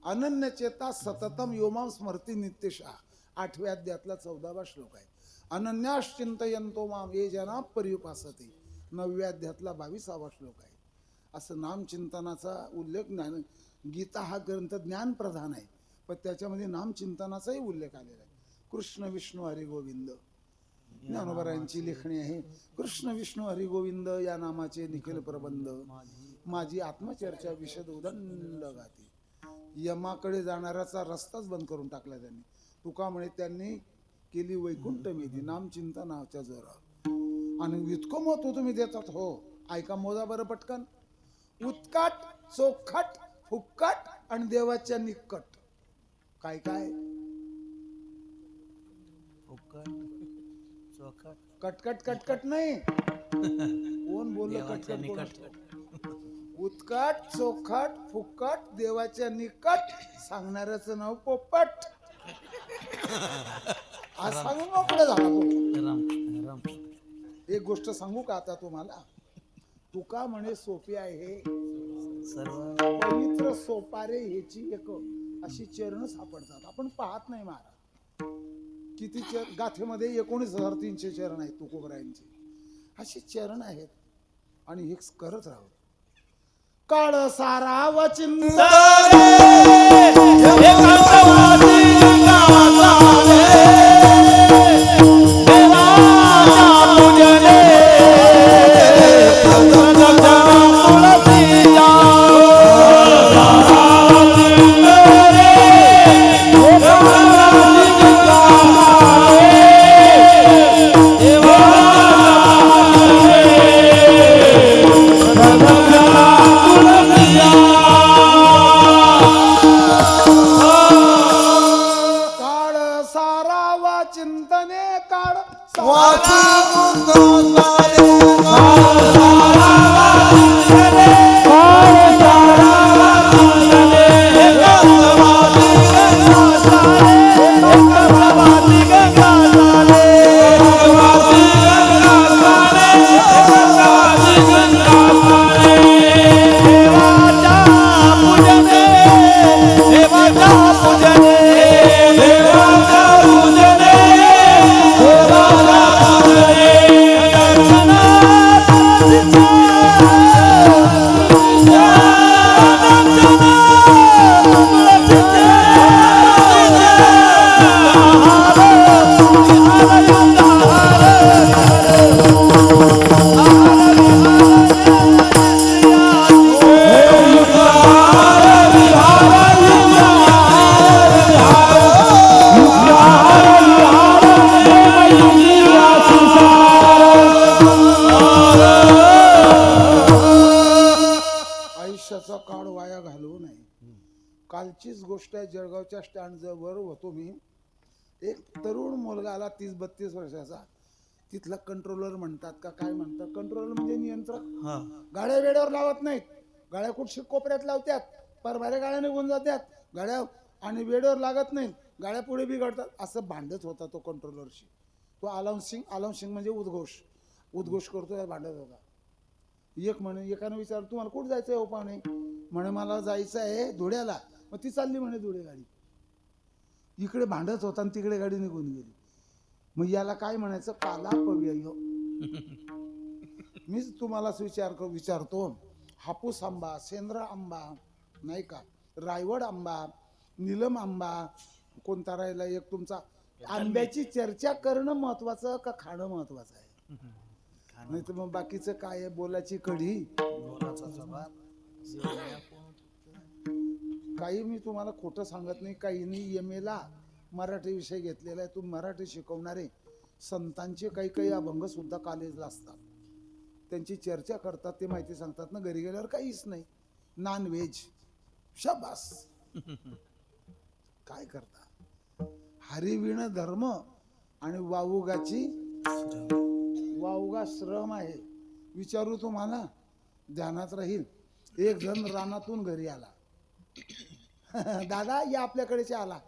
अनन्य चेता सततम योमा स्मरती नित्यशः 8व्या अध्यायातला 14वा श्लोक आहे. अनन्याश्चिंतयन्तो माम ये जना पर्युपासते 9व्या अध्यायातला 22वा श्लोक आहे. असं नामचिंतनाचा उल्लेख ज्ञान गीता हा ग्रंथ ज्ञानप्रधान आहे, पण त्याच्यामध्ये नामचिंतनाचाही उल्लेख आलेला आहे. कृष्ण विष्णू हरी गोविंद ज्ञानोबरायांची लेखणी आहे. कृष्ण विष्णू हरी गोविंद या नामाचे निखिल प्रबंध, माझी आत्मचर्चा विशद उदंड गाती. यमाकडे जाणाऱ्याचा रस्ताच बंद करून टाकला त्यांनी. तुका म्हणे त्यांनी केली वैकुंठ मेधी नामचिंतनाच्या जोरावर. आणि इतकं महत्व तुम्ही देतात. हो, ऐका मोजा बरं पटकन. उत्काट, चोखट, फुक्कट आणि देवाच्या निकट. काय काय? फुकट चोखट कटकट कटकट नाही. कोण बोललं देवाच्या कटकट? निकट. कोण? उत्कट, चोखट, फुकट, देवाच्या निकट, सांगणाऱ्याचं नाव पोपट. आज सांगून मोकळं झाला पोपट. रामकृष्ण रामकृष्ण एक गोष्ट सांगू का आता तुम्हाला. तुका म्हणे सोपी आहे सर्व पवित्र सोपारे ह्याची एक अशी चरण सापडतात. आपण पाहत नाही महाराज. किती गाथेमध्ये 19,300 चरण आहेत तुकोबरायांचे. अशी चरण आहेत आणि हे करत राहू. काळ सारा वचिंत चिंतने काळ काळ वाया घालवू नये. कालचीच गोष्ट आहे. जळगावच्या स्टँड जवळ होतो मी. एक तरुण मुलगा आला 30-32 वर्षाचा. तिथला कंट्रोलर म्हणतात का काय म्हणतात. कंट्रोलर म्हणजे नियंत्रक. गाड्या वेळेवर लावत नाहीत. गाड्या कुठशी कोपऱ्यात लावतात, परभाऱ्या गाड्या निघून जातात गाड्या आणि वेळेवर लागत नाहीत. गाड्या पुढे बिघडतात. असं भांडत होता तो कंट्रोलरशी. तो अलाउन्सिंग म्हणजे उद्घोष करतो, भांडत होता. एक म्हणे एकाने विचारलं तुम्हाला कुठं जायचं आहे हो पाहुणे. म्हणे मला जायचं आहे धुळ्याला. मग ती चालली म्हणे धुळे गाडी. इकडे भांडत होता आणि तिकडे गाडी निघून गेली. मग याला काय म्हणायचं कालापव्यय. मीच तुम्हालाच विचारतो. हापूस आंबा, सेंद्र आंबा नाही का, रायवड आंबा, नीलम आंबा, कोणता राहिला एक तुमचा आंब्याची चर्चा करणं महत्वाचं का खाणं महत्वाचं आहे? खाणं नाही तर मग बाकीचं काय आहे? बोलाची कढी. बोलाचा जबाब जेवल्या कोण काही मी तुम्हाला खोटं सांगत नाही. काहींनी एम ला मराठी विषय घेतलेला आहे. तुम्ही मराठी शिकवणारे संतांचे काही काही अभंग सुद्धा कॉलेजला असतात. त्यांची चर्चा करतात, ते माहिती सांगतात ना. घरी गेल्यावर काहीच नाही, नॉन व्हेज. शाबास. काय करता? हरिविण धर्म आणि वावुगाची वावगा श्रम आहे. विचारू तुम्हाला, ध्यानात राहील. एक जण रानातून घरी आला. दादा या आपल्याकडे चहा आला.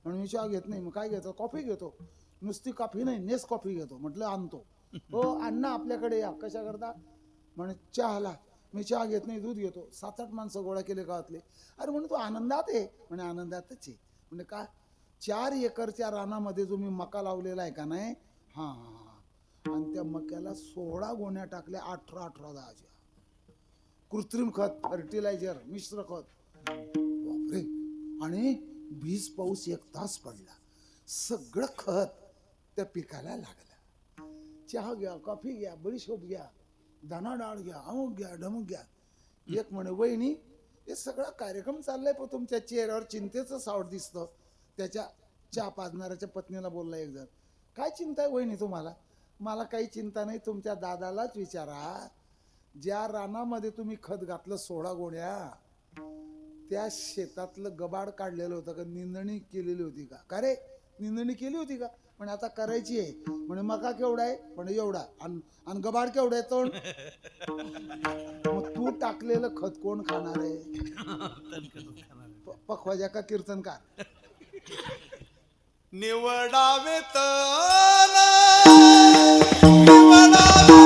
म्हणून मी चहा घेत नाही. मग काय घेतो? कॉफी घेतो. नुसती कॉफी नाही, नेस कॉफी घेतो. म्हटलं आणतो. हो अण्णा आपल्याकडे या. कशा करता? म्हणे चहा आला. मी चहा घेत नाही, दूध घेतो. 7-8 माणसं गोळा केले गावातले. अरे म्हणे तू आनंदात आहे? म्हणे आनंदातच आहे. म्हणजे का? 4 एकरच्या रानामध्ये जो मी मका लावलेला आहे का नाही, हां हां, आणि त्या मक्याला 16 गोण्या टाकल्या. 18-18 10. कृत्रिम खत, फर्टिलायझर, मिश्र खत. बापरे. आणि 20 पाऊस 1 तास पडला. सगळं खत त्या पिकाला लागलं. चहा घ्या, कॉफी घ्या, बडीशोप घ्या, दाणा डाळ घ्या, अमुक घ्या, ढमुक घ्या. एक म्हणे वहिनी हे सगळा कार्यक्रम चाललाय, पण तुमच्या चेहऱ्यावर चिंतेचं सावट दिसतं. त्याच्या चहा पाजणाऱ्याच्या पत्नीला बोलला एक जण. काय चिंता आहे वहिनी तुम्हाला? मला काही चिंता नाही, तुमच्या दादालाच विचारा. ज्या रानामध्ये तुम्ही खत घातलं 16 गोण्या, त्या शेतातलं गबाड काढलेलं होतं का? निंदणी केलेली होती का? का रे निंदणी केली होती का? म्हणे आता करायची आहे. म्हणे मका केवढा आहे? म्हणे एवढा. आणि गबाड केवढा आहे? तोंड. मग तू टाकलेलं खत कोण खाणार आहे? पखवाजा का कीर्तनकार? निवडावे तन निवडावे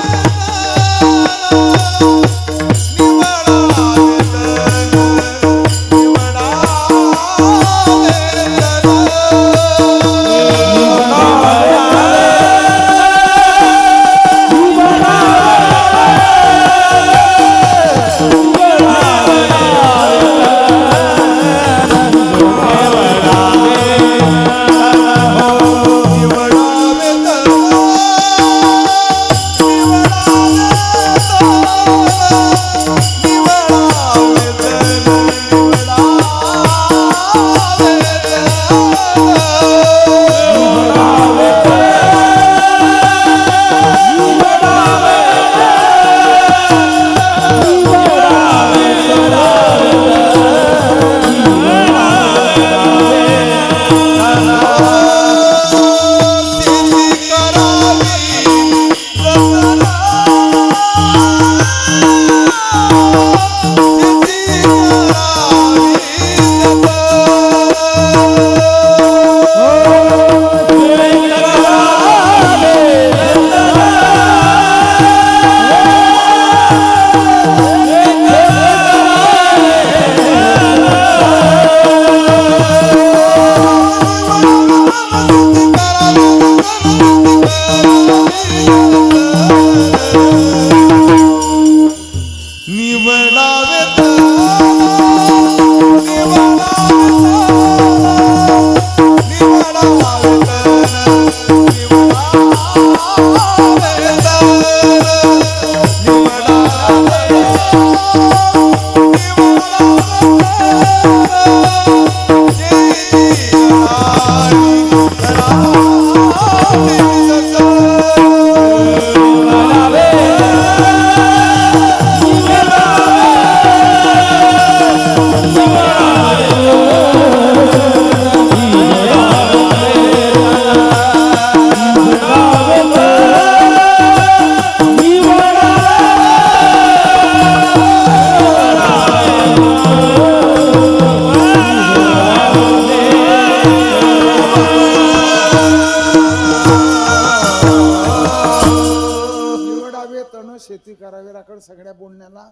शेती करावी राखड सगळ्या बोलण्याला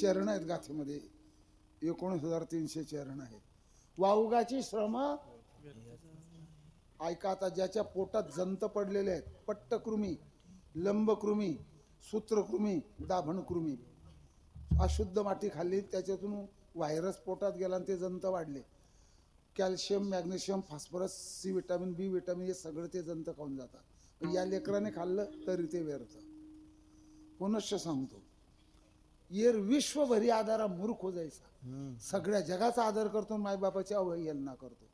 चरण आहेत गाथेमध्ये. 19,300 चरण आहेत. वावगाची श्रम. ऐका आता, ज्याच्या पोटात जंत पडलेले आहेत, पट्टकृमी, लंबकृमी, सूत्रकृमी, दाभणकृमी, अशुद्ध माती खाल्ली, त्याच्यातून व्हायरस पोटात गेला आणि ते जंत वाढले. Calcium, magnesium, phosphorus, C vitamin, B vitamin हे सगळं ते जंत खाऊन जातात. या लेकराने खाल्लं तरी ते व्यर्थ. पुनश्च सांगतो, येर विश्वभरी आधारा मूर्ख हो जायचा. सगळ्या जगाचा आदर करतो, मायबापाची अवहेलना करतो.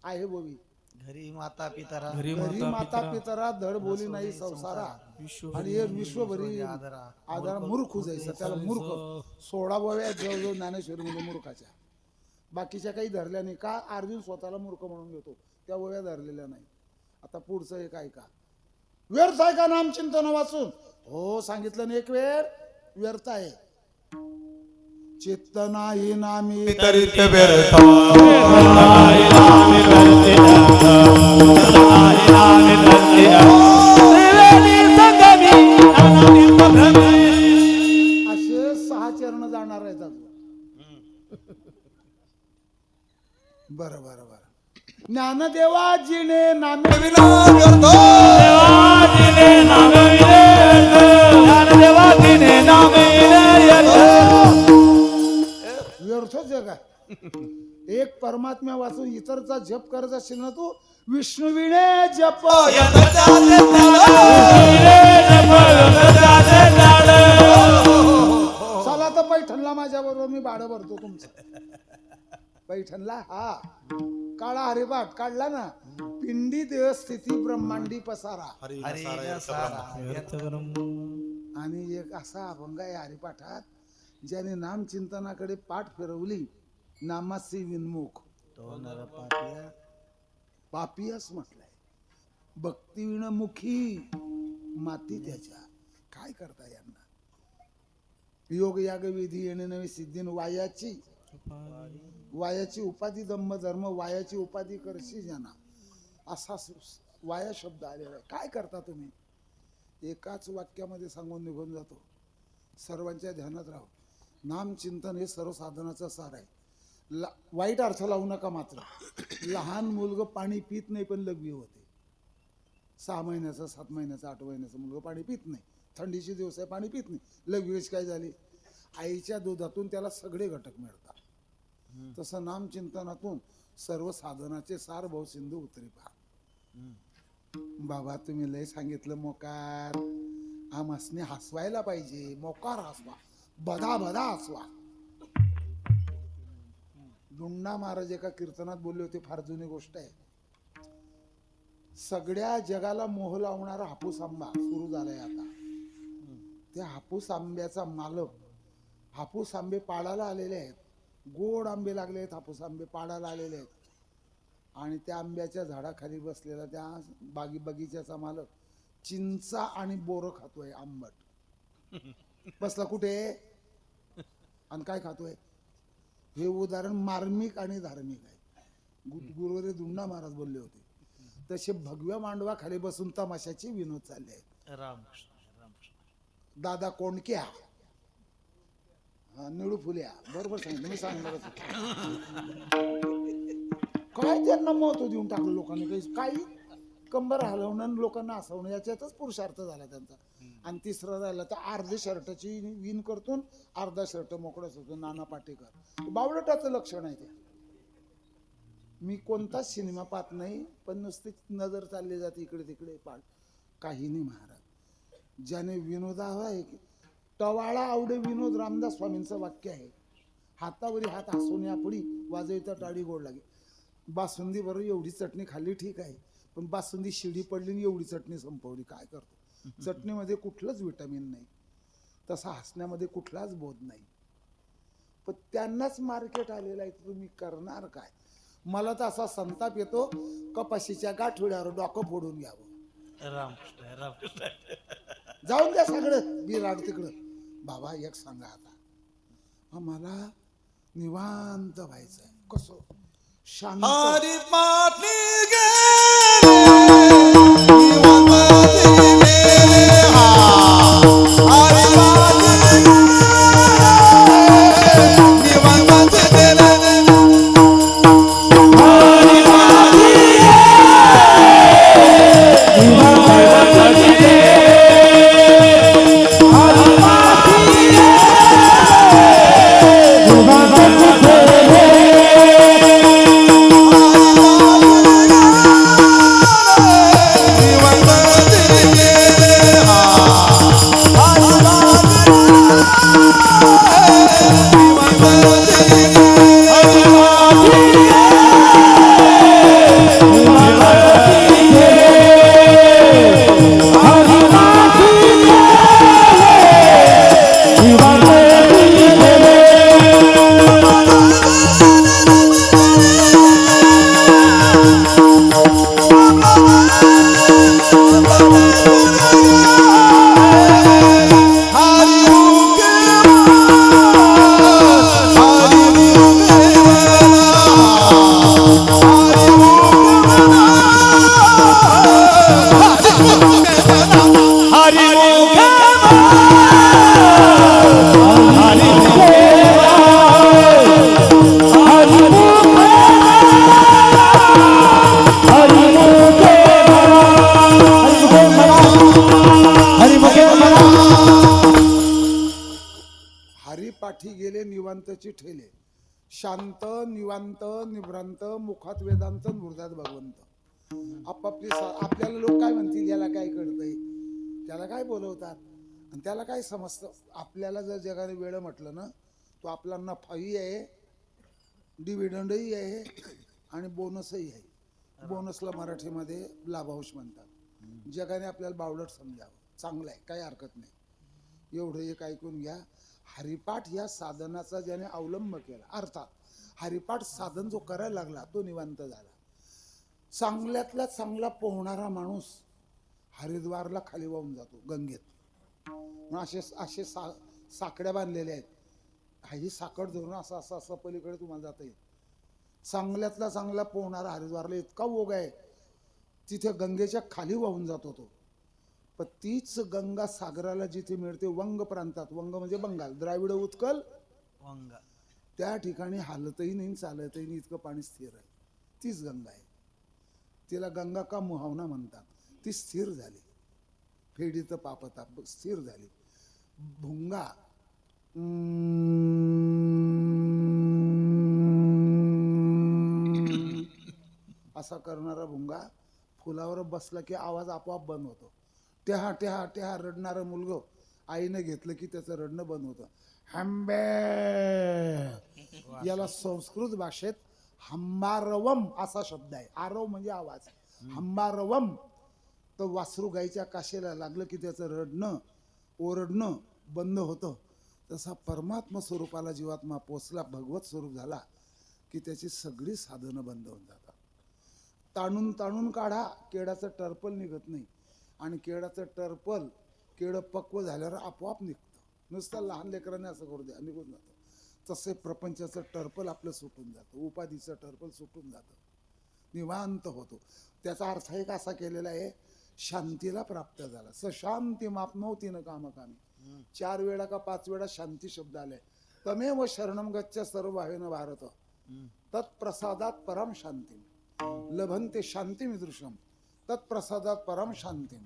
आहे बोवी घरी माता पितारा घरी माता पितरा धड बोली नाही संसारा. आणि हे विश्वभरी आधार मूर्ख हो जायचा. त्याला मूर्ख 16 बोव्या जवळजवळ ज्ञानेश्वरी मध्ये मूर्खाच्या. बाकीच्या काही धरल्या नाही. का? अर्जुन स्वतःला मूर्ख म्हणून घेतो, त्या बोव्या धरलेल्या नाही. आता पुढचं एक ऐका. व्यर्थ आहे का नामचिंतन वाचून? हो सांगितलं ना एक वेळ. व्यर्थ आहे. चित्त नाही नामी तरित व्यर्थ असे 6 चरण जाणार आहेत अजून. बरं बरं बरं. ज्ञानदेवाजीने नामे विना व्यर्थ व्यर्थ जग आहे. एक परमात्म्या वाचून इतरचा जप करत असेल ना तू, विष्णुविणे जप. चला तर पैठणला माझ्या बरोबर मी भाडं भरतो तुमचं. पैठणला हा काळा हरिपाठ काढला ना. पिंडी देह स्थिती ब्रह्मांडी पसारा. आणि एक असा अभंग आहे हरिपाठात, ज्याने नामचिंतनाकडे पाठ फिरवली, नामासी विनमुख तो नर पापिया पापियास म्हटलंय. भक्तीविण मुखी माती त्याच्या. काय करता यांना? योग याग विधी येणे नवी सिद्धीन वायाची उपाधी दम्म धर्म वायाची उपाधी करशी ज्यांना. असा वाया शब्द आलेला आहे. काय करता तुम्ही? एकाच वाक्यामध्ये सांगून निघून जातो. सर्वांच्या ध्यानात राहू. नामचिंतन हे सर्व साधनाचं सार आहे. वाईट अर्थ लावू नका मात्र. लहान मुलगं पाणी पित नाही पण लघवी होते. 6 महिन्याचं 7 महिन्याचं 8 महिन्याचं मुलगं पाणी पित नाही. थंडीचे दिवस आहे पाणी पित नाही. लघवीच काय झाली? आईच्या दुधातून त्याला सगळे घटक मिळतात. तसं नामचिंतनातून सर्व साधनाचे सार भाऊ सिंधू उतरी पहा. बाबा तुम्ही लय सांगितलं मोकार. आमसने हसवायला पाहिजे. मोकार हसवा, बधा बधा हसवा. दुंडा महाराज एका कीर्तनात बोलले होते, फार जुनी गोष्ट आहे. सगळ्या जगाला मोह लावणारा हापूस आंबा सुरू झालाय आता. त्या हापूस आंब्याचा मालक, हापूस आंबे पाडायला आलेले आहेत. गोड आंबे लागले आहेत, हापूस आंबे पाडायला आलेले आहेत. आणि त्या आंब्याच्या झाडाखाली बसलेला त्या बगीच्याचा मालक चिंचा आणि बोरं खातोय आंबट. बसला कुठे आणि काय खातोय? हे उदाहरण मार्मिक आणि धार्मिक आहे. गुरुवारी दुंडा महाराज बोलले होते. तसे भगव्या मांडवा खाली बसून तमाशाचे विनोद चालले आहेत. रामकृष्ण दादा कोंडक्या, निळू फुल्या, बरोबर सांगितलं मी सांगणारच. काय त्यांना महत्व देऊन टाकलं लोकांनी. काही कंबर हलवणं लोकांना हसवणं याच्यातच पुरुषार्थ झाला त्यांचा. आणि तिसरं राहिलं तर अर्धे शर्टाची विण करतून अर्धा शर्ट मोकळाच होतो. नाना पाटेकर बावळटाचं लक्षण आहे ते. मी कोणताच सिनेमा पाहत नाही पण नुसती नजर चालली जाते इकडे तिकडे. काही नाही महाराज. ज्याने विनोद आहे टवाळा आवडे विनोद, रामदास स्वामींचं वाक्य आहे. हातावरी हात हसून यापुढी वाजविता टाळी गोड लागे. बासुंदी बरोबर एवढी चटणी खाल्ली ठीक आहे, पण बासुंदी शिडी पडली आणि एवढी चटणी संपवली. काय करतो? चटणीमध्ये कुठलंच विटामिन नाही, तसा हसण्यामध्ये कुठलाच बोध नाही. पण त्यांनाच मार्केट आलेलं आहे. तुम्ही करणार काय? मला तर असा संताप येतो, कपाशीच्या गाठोड्यावर डोकं फोडून घ्यावं. रामकृष्ण रामकृष्ण. जाऊन द्या सगळं बिराड तिकडं. बाबा एक सांगा आता, आम्हाला निवांत व्हायचंय. कसं? शांत. हरी पाठी गेले निवांत गेले हा. हरी पाठी गेले निवांत गेले. हरी पाठी पाठी गेले निवांतची ठेले. शांत निवांत निभ्रांत मुखात वेदांत मृदात भगवंत. आपापली आपल्याला लोक काय म्हणतील, याला काय कळतंय, त्याला काय बोलवतात आणि त्याला काय समजतं. आपल्याला जर जगाने वेळ म्हटलं ना, तो आपला नफाही आहे, डिव्हिडंडही आहे आणि बोनसही आहे. बोनसला मराठीमध्ये लाभांश म्हणतात. जगाने आपल्याला बावलट समजावं, चांगलं आहे, काही हरकत नाही. एवढं एक ऐकून घ्या. हरिपाठ या साधनाचा ज्याने अवलंब केला, अर्थात हरिपाठ साधन जो करायला लागला तो निवांत झाला. चांगल्यातला चांगला पोहणारा माणूस हरिद्वारला खाली वाहून जातो गंगेत. असे असे साकड्या बांधलेल्या आहेत. ही साकड धरून असं असं असं पलीकडे तुम्हाला जाता येईल. चांगल्यातला चांगला पोहणारा हरिद्वारला इतका ओघ आहे, तिथे गंगेच्या खाली वाहून जातो तो. पण तीच गंगा सागराला जिथे मिळते वंग प्रांतात, वंग म्हणजे बंगाल, द्राविड उत्कल वंगा, त्या ठिकाणी हालतही नाही चालतही नाही, इतकं पाणी स्थिर आहे. तीच गंगा आहे. तिला गंगा का मुहावना म्हणतात. ती स्थिर झाली, फेडीत पापताप स्थिर झाली. भुंगा असा करणारा भुंगा फुलावर बसला की आवाज आपोआप बंद होतो. टेहा टेहा टेहा रडणारं मुलगं आईने घेतलं की त्याचं रडणं बंद होतं. हंबे, याला संस्कृत भाषेत हंबारवम असा शब्द आहे. आरव म्हणजे आवाज, हंबारवम. तर वासरू गाईच्या काशेला लागलं की त्याचं रडणं ओरडणं बंद होतं. तसा परमात्मा स्वरूपाला जीवात्मा पोचला, भगवत स्वरूप झाला की त्याची सगळी साधनं बंद होऊन जातात. ताणून ताणून काढा, केळाचं टर्पल निघत नाही. आणि केळाचं टर्पल केळं पक्व झाल्यावर आपोआप निघतं. नुसतं लहान लेकरांनी असं करू द्या, निघून जातं. तसे प्रपंचाचं टर्पल आपलं सुटून जातं, उपाधीचं टर्पल सुटून जातं, निवांत होतो. त्याचा अर्थ एक असा केलेला आहे, शांतीला प्राप्त झाला. सशांती मापनोती न कामकामी. 4 वेळा का 5 वेळा शांती शब्द आलाय. तमेव शरणम गच्छ सर्व भावेन भारत तत्प्रसादात परम शांती लभन्ते शांतिमिदृशम तत्प्रसादात परम शांतीम.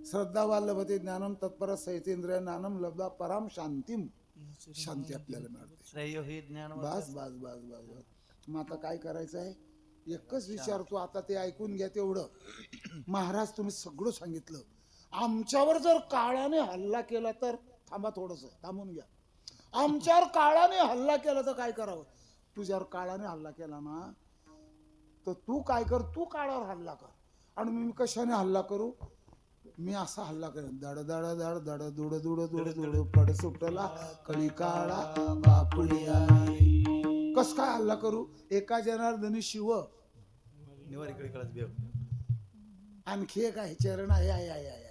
श्रद्धावा लभते ज्ञानम तत्पर सहितेंद्रिय ज्ञानम लब्धा परम शांतीम. शांती आपल्याला मिळते. श्रेयो हि ज्ञान बस बस बस बस बस. मग आता काय करायचं आहे, एकच विचारतो आता, ते ऐकून घ्या तेवढं. महाराज तुम्ही सगळं सांगितलं. आमच्यावर जर काळाने हल्ला केला तर, थांबा थोडंसं थांबून घ्या. आमच्यावर काळाने हल्ला केला तर काय करावं. तुझ्यावर काळाने हल्ला केला ना तर तू काय कर, तू काळावर हल्ला कर. आणि मी कशाने हल्ला करू, मी असा हल्ला करेन. दड दड दड दड दुड दुड दुड दुड पड सुटला कळी काळा बापुडिया. कस काय हल्ला करू. एका जनार्दनी शिव, निवार इकडे कळत बेव. आणखी एक आहे चरण आहे आहे आहे आहे.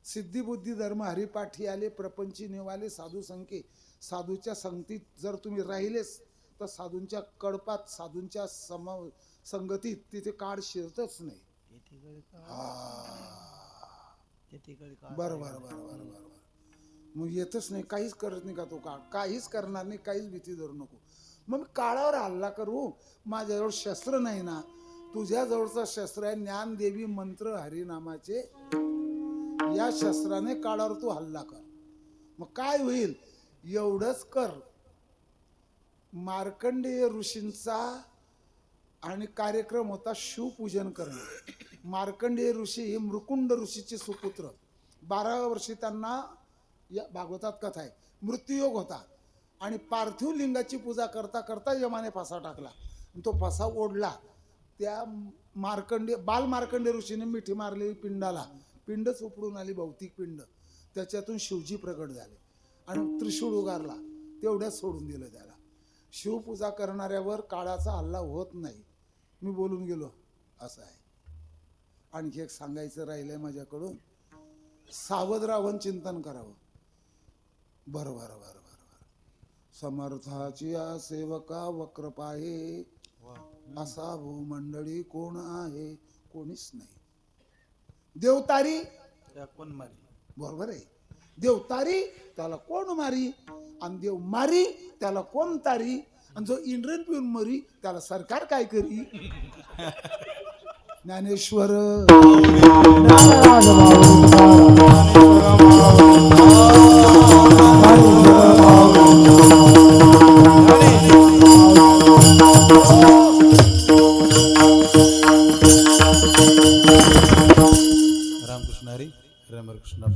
सिद्धी बुद्धी धर्म हरिपाठी आले, प्रपंची निवाले साधू संख्ये. साधूच्या संगतीत जर तुम्ही राहिलेस तर साधूंच्या कडपात, साधूंच्या संगतीत तिथे काळ शिरतच नाही. बरं बरं बरं बरं बरं. मग येतच नाही, काहीच करत नाही का तो काळ, काहीच करणार नाही, काहीच भीती धरू नको. मग काळावर हल्ला करू. माझ्याजवळ शस्त्र नाही ना, तुझ्या जवळचं शस्त्र आहे ज्ञानदेवी मंत्र हरिनामाचे. या शस्त्राने काळावर तू हल्ला कर. मग काय होईल एवढंच कर. मार्कंडेय ऋषींचा आणि कार्यक्रम होता शिवपूजन करणं. मार्कंडेय ऋषी हे मृकुंड ऋषीचे सुपुत्र. 12व्या वर्षी त्यांना, या भागवतात कथा आहे, मृत्यूयोग होता. आणि पार्थिव लिंगाची पूजा करता करता यमाने फासा टाकला. तो फासा ओढला. त्या बाल मार्कंडेय ऋषीने मिठी मारली पिंडाला. पिंडच उपडून आली, भौतिक पिंड. त्याच्यातून शिवजी प्रकट झाले आणि त्रिशूळ उगारला. तेवढ्यात सोडून दिलं त्याला. शिवपूजा करणाऱ्यावर काळाचा हल्ला होत नाही. मी बोलून गेलो असं आहे. आणखी एक सांगायचं राहिलंय माझ्याकडून. सावध राहून चिंतन करावं. बरं बरं बरं बरं. समर्थाची या सेवका वक्र पाहे, असा भूमंडळी कोण आहे, कोणीच नाही. देवतारी कोण मारी, बरोबर आहे. देवतारी त्याला कोण मारी, आणि देव मारी त्याला कोण तारी, आणि जो इंद्रन पिऊन मरी त्याला सरकार काय करी. ज्ञानेश्वर ज्ञानराज माऊलींचा. रामकृष्ण